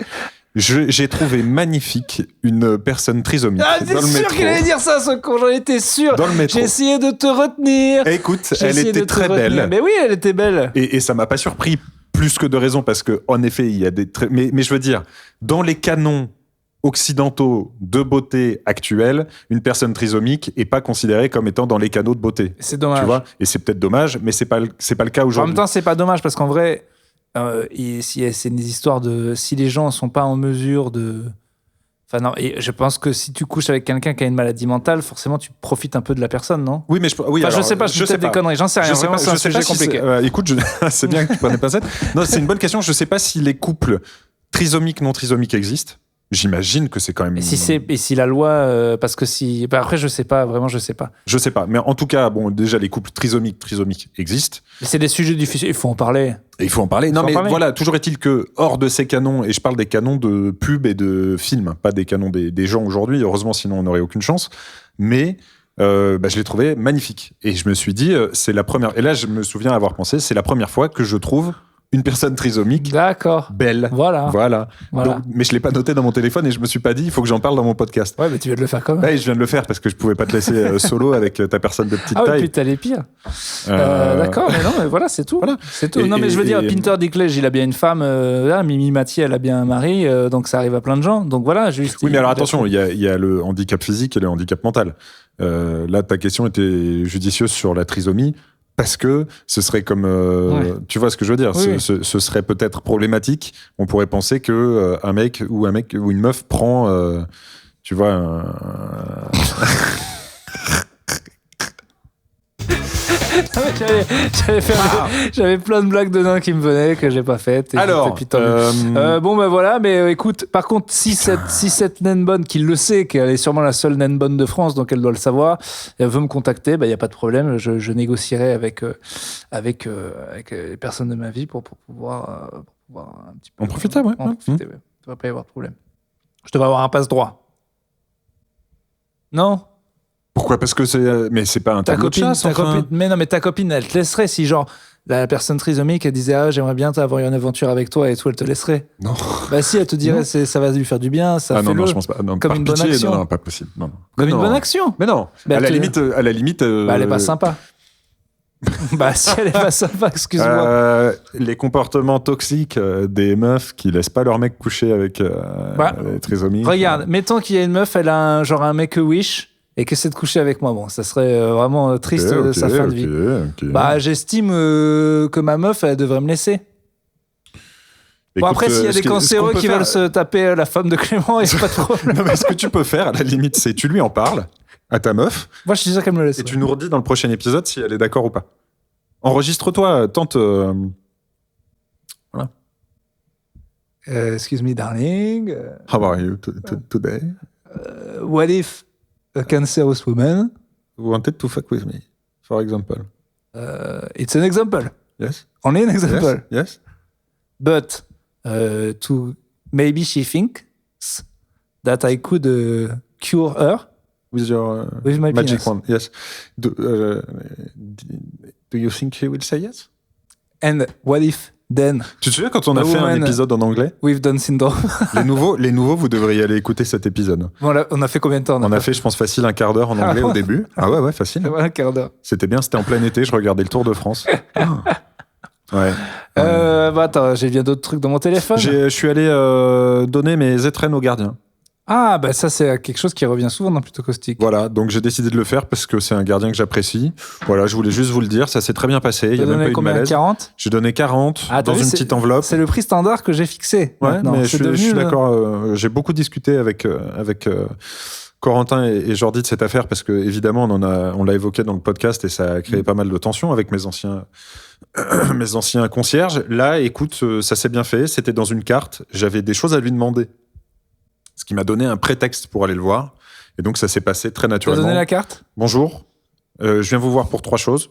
J'ai trouvé magnifique une personne trisomique dans le métro. T'es sûr qu'il allait dire ça, ce con, j'en étais sûr. Dans le métro. J'ai essayé de te retenir. Écoute, elle était très belle. Mais oui, elle était belle. Et ça m'a pas surpris plus que de raison parce que en effet, il y a des mais je veux dire, dans les canons occidentaux de beauté actuelle, une personne trisomique est pas considérée comme étant dans les canaux de beauté. C'est dommage. Tu vois ? Et c'est peut-être dommage, mais c'est pas le cas aujourd'hui. En même temps, c'est pas dommage parce qu'en vrai, c'est des histoires de si les gens sont pas en mesure de. Enfin non, et je pense que si tu couches avec quelqu'un qui a une maladie mentale, forcément tu profites un peu de la personne, non ? Oui, mais je sais pas, je dis peut-être des conneries, j'en sais rien. Vraiment, c'est un sujet compliqué. Écoute, c'est bien que tu prenais pas ça. Non, c'est une bonne question. Je sais pas si les couples trisomiques, non trisomiques existent. J'imagine que c'est quand même. Et si la loi, parce que si. Bah après, je sais pas, vraiment, je sais pas. Je sais pas, mais en tout cas, bon, déjà les couples trisomiques existent. Mais c'est des sujets difficiles, il faut en parler. Et il faut en parler. Non, mais voilà, toujours est-il que hors de ces canons, et je parle des canons de pub et de films, pas des canons des gens aujourd'hui. Heureusement, sinon on n'aurait aucune chance. Mais je l'ai trouvé magnifique, et je me suis dit, c'est la première. Et là, je me souviens avoir pensé, c'est la première fois que je trouve une personne trisomique belle. Voilà. Donc, mais je l'ai pas noté dans mon téléphone et je me suis pas dit il faut que j'en parle dans mon podcast. Ouais, mais tu viens de le faire quand même. Ouais, je viens de le faire parce que je pouvais pas te laisser solo avec ta personne de petite taille. Ah oui, puis t'as les pires. D'accord, mais non, mais voilà, c'est tout. Voilà. C'est tout. Non, mais je veux dire, Pinter Dinklage, il a bien une femme. Mimi Mati, elle a bien un mari. Donc ça arrive à plein de gens. Donc voilà, juste. Oui, mais alors attention, il y a le handicap physique et le handicap mental. Là, ta question était judicieuse sur la trisomie. Parce que ce serait comme... Tu vois ce que je veux dire ? Oui. Ce serait peut-être problématique. On pourrait penser que un mec ou une meuf prend... tu vois... J'avais plein de blagues de nains qui me venaient que j'ai pas faites. Alors, bon ben voilà, mais écoute, par contre, si cette naine bonne qui le sait, qu'elle est sûrement la seule naine bonne de France, donc elle doit le savoir, elle veut me contacter, il y a pas de problème, je négocierai avec les personnes de ma vie pour pouvoir un petit peu en profiter, ouais. En profiter, ouais. Il ne va pas y avoir de problème. Je devrais avoir un passe droit. Non ? Pourquoi ? Parce que c'est pas un tableau de chasse, enfin. Mais non, mais ta copine, elle te laisserait si genre la personne trisomique, elle disait j'aimerais bien avoir une aventure avec toi et tout, elle te laisserait. Non. Bah si, elle te dirait ça va lui faire du bien, ça fait non, je pense pas. Non, comme une bonne action. Non, pas possible. Non. Comme une bonne action. Mais non. À la limite. Elle est pas sympa. Bah si elle est pas sympa, excuse-moi. Les comportements toxiques des meufs qui laissent pas leur mec coucher avec les trisomiques. Regarde, mettons qu'il y a une meuf, elle a un mec wish et qu'elle essaie de coucher avec moi. Bon, ça serait vraiment triste sa fin de vie. Okay. Bah j'estime que ma meuf, elle devrait me laisser. Bon, après, s'il y a des cancéreux qui veulent se taper la femme de Clément, il n'y a pas de problème. Non, mais ce que tu peux faire, à la limite, c'est tu lui en parles à ta meuf. Moi, je suis sûr qu'elle me laisse. Et tu nous redis dans le prochain épisode si elle est d'accord ou pas. Enregistre-toi, tente. Voilà. Excuse me, darling. How are you today? What if a cancerous woman wanted to fuck with me, for example? It's an example. Yes. Only an example. Yes. But maybe she thinks that I could cure her with your with my magic penis. wand. Yes. Do you think she will say yes? And what if then? Tu te souviens quand on a fait un épisode en anglais? With Down syndrome. les nouveaux, vous devriez aller écouter cet épisode. Bon, on a fait combien de temps? On a fait, je pense, facile un quart d'heure en anglais au début. Ah ouais, facile. Un quart d'heure. C'était bien, c'était en plein été, je regardais le Tour de France. Ouais. Attends, j'ai bien d'autres trucs dans mon téléphone. Je suis allé donner mes étrennes aux gardiens. Ah, bah ça, c'est quelque chose qui revient souvent dans Plutôt Caustique. Voilà, donc j'ai décidé de le faire parce que c'est un gardien que j'apprécie. Voilà, je voulais juste vous le dire, ça s'est très bien passé. Il y a même pas eu de malaise. 40 J'ai donné 40 dans une petite enveloppe. C'est le prix standard que j'ai fixé. Ouais, mais je suis d'accord. J'ai beaucoup discuté avec Corentin et Jordi de cette affaire parce que évidemment on l'a évoqué dans le podcast et ça a créé pas mal de tensions avec mes anciens concierges. Là, écoute, ça s'est bien fait. C'était dans une carte. J'avais des choses à lui demander, ce qui m'a donné un prétexte pour aller le voir. Et donc ça s'est passé très naturellement. Tu as donné la carte? Bonjour. Je viens vous voir pour 3 choses.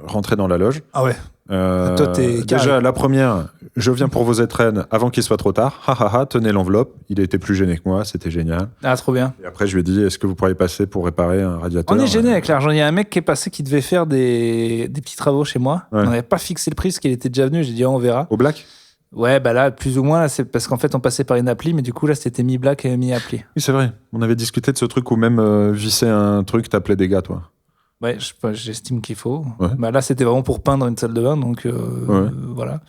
Rentrer dans la loge. Ah ouais. Toi, t'es déjà, la première, je viens pour vos étrennes avant qu'il soit trop tard. Tenez l'enveloppe. Il a été plus gêné que moi, c'était génial. Ah, trop bien. Et après, je lui ai dit, est-ce que vous pourriez passer pour réparer un radiateur? On est gêné avec l'argent. Il y a un mec qui est passé qui devait faire des petits travaux chez moi. Ouais. On n'avait pas fixé le prix parce qu'il était déjà venu. J'ai dit, on verra. Au black? Ouais, bah là, plus ou moins, là, c'est parce qu'en fait, on passait par une appli, mais du coup, là, c'était mi-black et mi-appli. Oui, c'est vrai. On avait discuté de ce truc où même visser un truc, t'appelais des gars, toi. Ouais, j'estime qu'il faut. Ouais. Bah là, c'était vraiment pour peindre une salle de bain, donc voilà.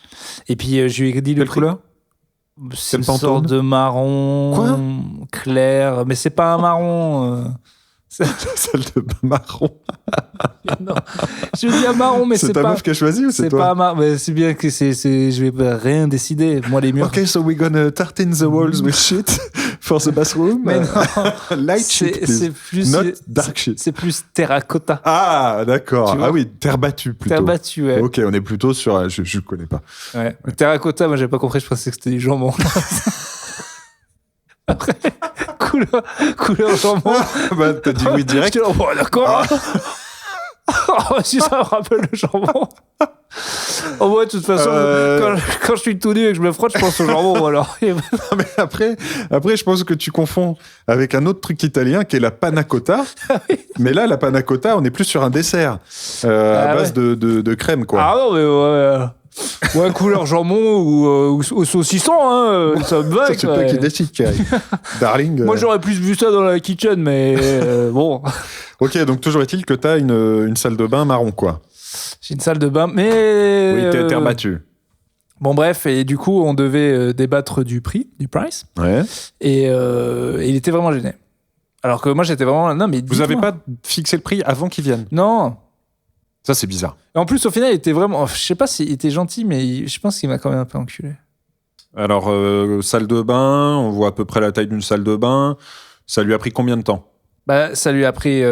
Et puis, je lui ai dit le prix. Couleur? C'est une sorte de marron clair, mais c'est pas un marron. Salle de bain marron. Non, je dis un marron, mais c'est pas. C'est ta meuf qui a choisi ou c'est toi? C'est pas un marron, mais c'est bien que je vais rien décider. Moi, les murs. Okay, so we're gonna tartan the walls with shit for the bathroom. Mais non, light shit, please. C'est plus not dark shit. C'est plus terracotta. Ah, d'accord. Ah oui, terre battue plutôt. Terre battue, ouais. Ok, on est plutôt sur. Je connais pas. Ouais. Terracotta, moi, j'avais pas compris. Je pensais que c'était du jambon. Après, couleur jambon. Bah, t'as dit oui direct. Oh, d'accord. Oh, si ça me rappelle le jambon. Oh, ouais, de toute façon, quand je suis tout nu et que je me frotte, je pense au jambon, alors. Non, mais après, je pense que tu confonds avec un autre truc italien qui est la panna cotta. Oui. Mais là, la panna cotta, on est plus sur un dessert à base de crème, quoi. Ah non, mais ouais. Ouais, couleur jambon ou saucisson, hein, ça me va. Ça, c'est toi qui décides, Thierry. Darling. Moi, j'aurais plus vu ça dans la kitchen, mais bon. Ok, donc toujours est-il que t'as une salle de bain marron, quoi. J'ai une salle de bain, mais... Oui, t'es terre battue. Bon, bref, et du coup, on devait débattre du price. Ouais. Et il était vraiment gêné. Alors que moi, j'étais vraiment... Non, mais vous avez pas fixé le prix avant qu'il vienne? Non. Ça, c'est bizarre. Et en plus, au final, il était vraiment... Je sais pas s'il était gentil, mais je pense qu'il m'a quand même un peu enculé. Alors, salle de bain, on voit à peu près la taille d'une salle de bain. Ça lui a pris combien de temps? Bah, ça lui a pris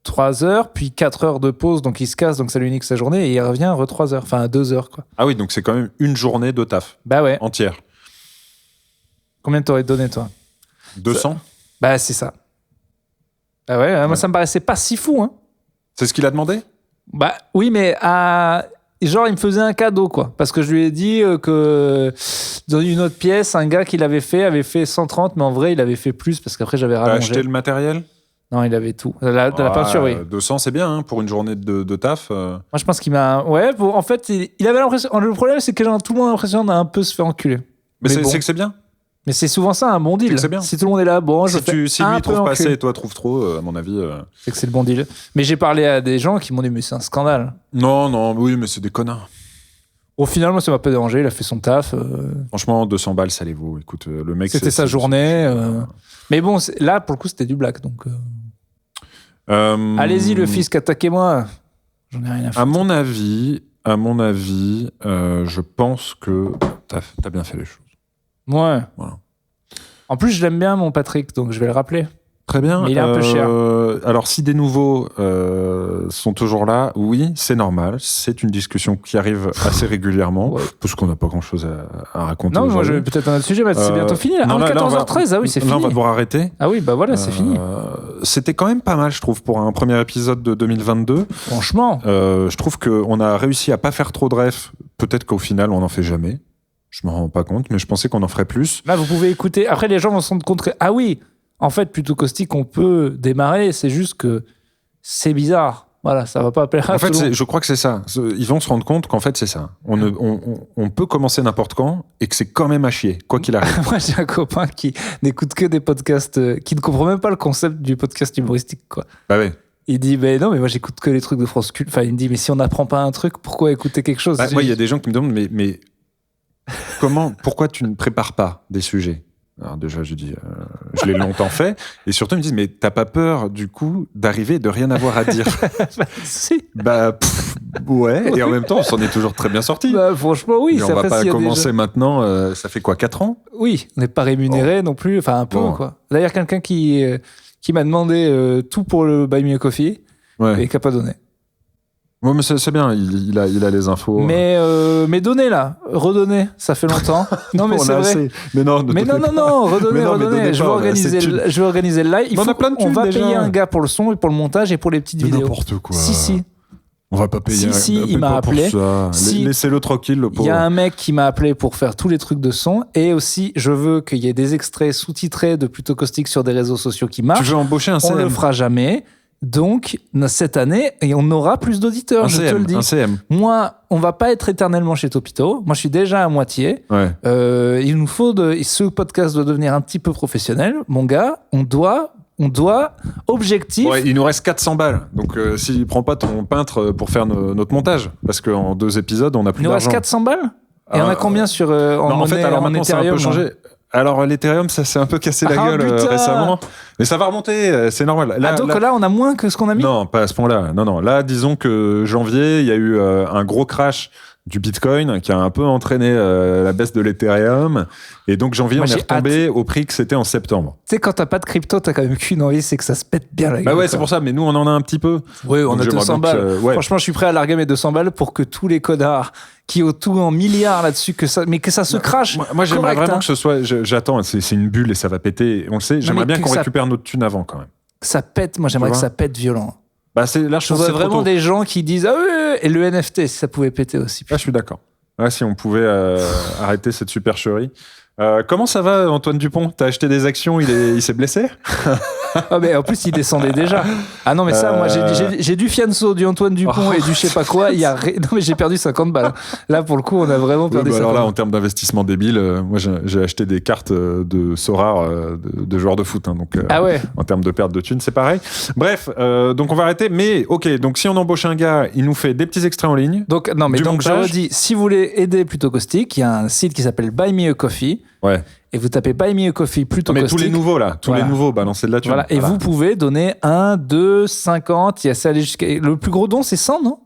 3 heures, puis 4 heures de pause, donc il se casse, donc ça lui nique sa journée, et il revient 3 heures, enfin 2 heures, quoi. Ah oui, donc c'est quand même une journée de taf. Bah ouais. Entière. Combien t'aurais donné, toi? 200? Bah, c'est ça. Ah ouais, moi, ça me paraissait pas si fou, hein. C'est ce qu'il a demandé? Bah oui, mais genre il me faisait un cadeau, quoi, parce que je lui ai dit que dans une autre pièce, un gars qui l'avait fait avait fait 130, mais en vrai il avait fait plus parce qu'après j'avais rallongé. T'as acheté le matériel? Non, il avait tout. La peinture, oui. 200, c'est bien, hein, pour une journée de taf. Moi, je pense qu'il m'a... Ouais, en fait, il avait l'impression... Le problème, c'est que tout le monde a l'impression d'un peu se faire enculer. Mais c'est que c'est bien. Mais c'est souvent ça, un bon deal. C'est bien. Si tout le monde est là, bon, si lui trouve pas assez et toi trouves trop, à mon avis... C'est que c'est le bon deal. Mais j'ai parlé à des gens qui m'ont dit, mais c'est un scandale. Non, oui, mais c'est des connards. Au final, moi, ça m'a pas dérangé. Il a fait son taf. Franchement, 200 balles, ça les vaut. Écoute, le mec... C'était sa journée. Mais bon, là, pour le coup, c'était du black, donc... Allez-y, le fisc, attaquez-moi. J'en ai rien à foutre. À mon avis, je pense que t'as bien fait les choses. Ouais. Voilà. En plus, je l'aime bien, mon Patrick, donc je vais le rappeler. Très bien. Mais il est un peu cher. Alors, si des nouveaux sont toujours là, oui, c'est normal. C'est une discussion qui arrive assez régulièrement, parce qu'on n'a pas grand-chose à raconter. Non, moi, j'ai peut-être un autre sujet, mais c'est bientôt fini. Là. 14h13, ah oui, c'est fini. Là, on va devoir arrêter. Ah oui, bah voilà, c'est fini. C'était quand même pas mal, je trouve, pour un premier épisode de 2022. Franchement. Je trouve qu'on a réussi à pas faire trop de refs. Peut-être qu'au final, on n'en fait jamais. Je m'en rends pas compte, mais je pensais qu'on en ferait plus. Là, vous pouvez écouter. Après, les gens vont se rendre compte que, ah oui, en fait, Plutôt Caustique, on peut démarrer. C'est juste que c'est bizarre. Voilà, ça va pas plaire à tout le monde. Je crois que c'est ça. Ils vont se rendre compte qu'en fait, c'est ça. On peut commencer n'importe quand et que c'est quand même à chier, quoi qu'il arrive. Moi, j'ai un copain qui n'écoute que des podcasts, qui ne comprend même pas le concept du podcast humoristique, quoi. Bah ouais. Il dit, mais non, mais moi, j'écoute que les trucs de France Culture. Enfin, il me dit, mais si on n'apprend pas un truc, pourquoi écouter quelque chose? Moi, il y a des gens qui me demandent, mais pourquoi tu ne prépares pas des sujets? Alors déjà, je dis, je l'ai longtemps fait, et surtout ils me disent, mais t'as pas peur du coup d'arriver et de rien avoir à dire? Si. Ouais. Et en même temps, on s'en est toujours très bien sorti. Franchement, oui. Mais on va pas commencer maintenant. Ça fait quoi, 4 ans? Oui, on n'est pas rémunéré non plus. Enfin, un peu quoi. D'ailleurs, quelqu'un qui m'a demandé tout pour le Buy Me a Coffee et qui a pas donné. Ouais, mais c'est bien, il a les infos. Mais donnez là, redonnez, ça fait longtemps. Non, mais c'est vrai. Mais non, redonnez. Je vais organiser le live. On va payer un gars pour le son et pour le montage et pour les petites vidéos. N'importe quoi. Si. On va pas payer il m'a appelé. Laissez-le tranquille, le pauvre. Il y a un mec qui m'a appelé pour faire tous les trucs de son et aussi, je veux qu'il y ait des extraits sous-titrés de Plutôt Caustique sur des réseaux sociaux qui marchent. Tu veux embaucher un CM? On le fera jamais. Donc, cette année, et on aura plus d'auditeurs, je te le dis. Un CM. Moi, on va pas être éternellement chez Topito. Moi, je suis déjà à moitié. Ouais. Il nous faut ce podcast doit devenir un petit peu professionnel. Mon gars, on doit objectif. Ouais, il nous reste 400 balles. Donc, s'il prend pas ton peintre pour faire notre montage, parce qu'en 2 épisodes, on a plus d'argent. Il nous reste 400 balles? Et on a combien sur en fait, alors maintenant, ça a un peu changé. Alors, l'Ethereum, ça s'est un peu cassé la gueule récemment. Mais ça va remonter, c'est normal. Là, on a moins que ce qu'on a mis? Non, pas à ce point-là. Non. Là, disons que janvier, il y a eu un gros crash du Bitcoin qui a un peu entraîné la baisse de l'Ethereum. Et donc, janvier, on est retombé au prix que c'était en septembre. Tu sais, quand t'as pas de crypto, t'as quand même qu'une envie, c'est que ça se pète bien la gueule. Bah ouais, c'est pour ça. Mais nous, on en a un petit peu. Oui, on a 200 balles. Franchement, je suis prêt à larguer mes 200 balles pour que tous les connards qui ont tout en milliards là-dessus, que ça se crache. Moi j'aimerais vraiment que ce soit. J'attends, c'est une bulle et ça va péter. On le sait. J'aimerais bien qu'on récupère notre thune avant quand même. Que ça pète. Moi, j'aimerais que ça pète violent. Là, je voudrais vraiment des gens qui disent et le NFT, si ça pouvait péter aussi. Je suis d'accord. Si on pouvait arrêter cette supercherie. Comment ça va, Antoine Dupont? T'as acheté des actions, il s'est blessé? Mais en plus, il descendait déjà. Ah non, mais ça, moi, j'ai du Fianso, du Antoine Dupont et du je sais pas quoi. Non, mais j'ai perdu 50 balles. Là, pour le coup, on a vraiment perdu 50 balles. Alors là, en termes d'investissement débile, moi, j'ai acheté des cartes de Sorare de joueurs de foot. Donc, en termes de perte de thunes, c'est pareil. Bref, donc on va arrêter. Mais ok, donc si on embauche un gars, il nous fait des petits extraits en ligne. Donc, je redis, si vous voulez aider Plutôt Caustique, il y a un site qui s'appelle Buy Me a Coffee. Ouais. Et vous tapez Buy Me a Coffee Plutôt Caustique. Tous les nouveaux là, les nouveaux, balancez de la thune. Voilà. Et vous pouvez donner 1, 2, 50. Il y a ça aller jusqu'à. Le plus gros don, c'est 100, non?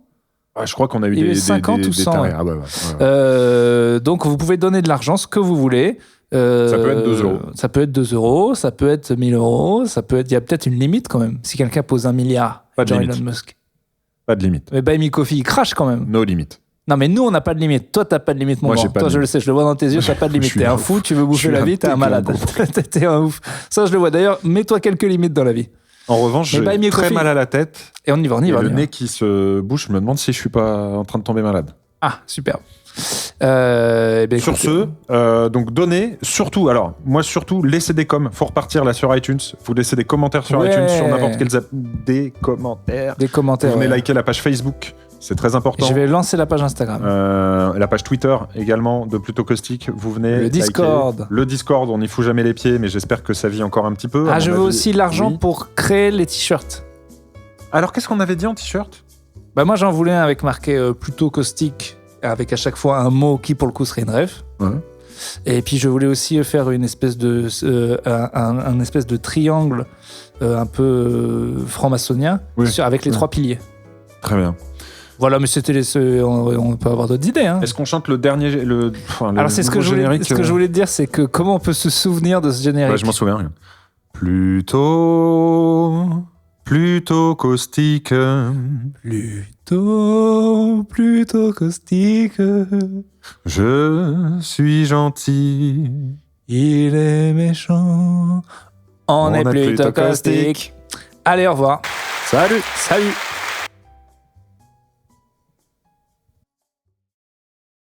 Je crois qu'on a eu des 50 ou 100. Ouais. Donc vous pouvez donner de l'argent, ce que vous voulez. Ça peut être 2 euros. Ça peut être 2 euros, ça peut être 1000 euros, il y a peut-être une limite quand même. Si quelqu'un pose 1 milliard, genre Elon Musk. Pas de limite. Mais Buy Me Coffee, il crache quand même. No limite. Non, mais nous, on n'a pas de limite. Toi, t'as pas de limite, mon grand. Toi, je le sais, je le vois dans tes yeux, t'as pas de limite. T'es un fou, tu veux bouffer la vie, t'es un malade. T'es un ouf. Ça, je le vois. D'ailleurs, mets-toi quelques limites dans la vie. En revanche, j'ai très mal à la tête. Et on y va. Le nez qui se bouche, je me demande si je suis pas en train de tomber malade. Ah, super. Sur ce, donc donnez, surtout, laissez des coms. Faut repartir là sur iTunes. Vous laissez des commentaires sur iTunes, sur n'importe quel des commentaires. Vous venez liker la page Facebook. C'est très important. Je vais lancer la page Instagram. La page Twitter également de Plutôt Caustique. Vous venez. Le Discord. Le Discord, on n'y fout jamais les pieds, mais j'espère que ça vit encore un petit peu. Je veux aussi l'argent pour créer les t-shirts. Alors, qu'est-ce qu'on avait dit en t-shirt? Moi, j'en voulais un avec marqué Plutôt Caustique, avec à chaque fois un mot qui, pour le coup, serait une ref. Ouais. Et puis, je voulais aussi faire une espèce de, un espèce de triangle un peu franc-maçonnien avec les 3 piliers. Très bien. Voilà, mais on peut avoir d'autres idées. Hein. Est-ce qu'on chante le dernier... Alors, c'est ce que je voulais te dire, c'est que comment on peut se souvenir de ce générique? Je m'en souviens rien. Plutôt caustique. Plutôt caustique. Je suis gentil. Il est méchant. On est plutôt caustique. Allez, au revoir. Salut. Salut.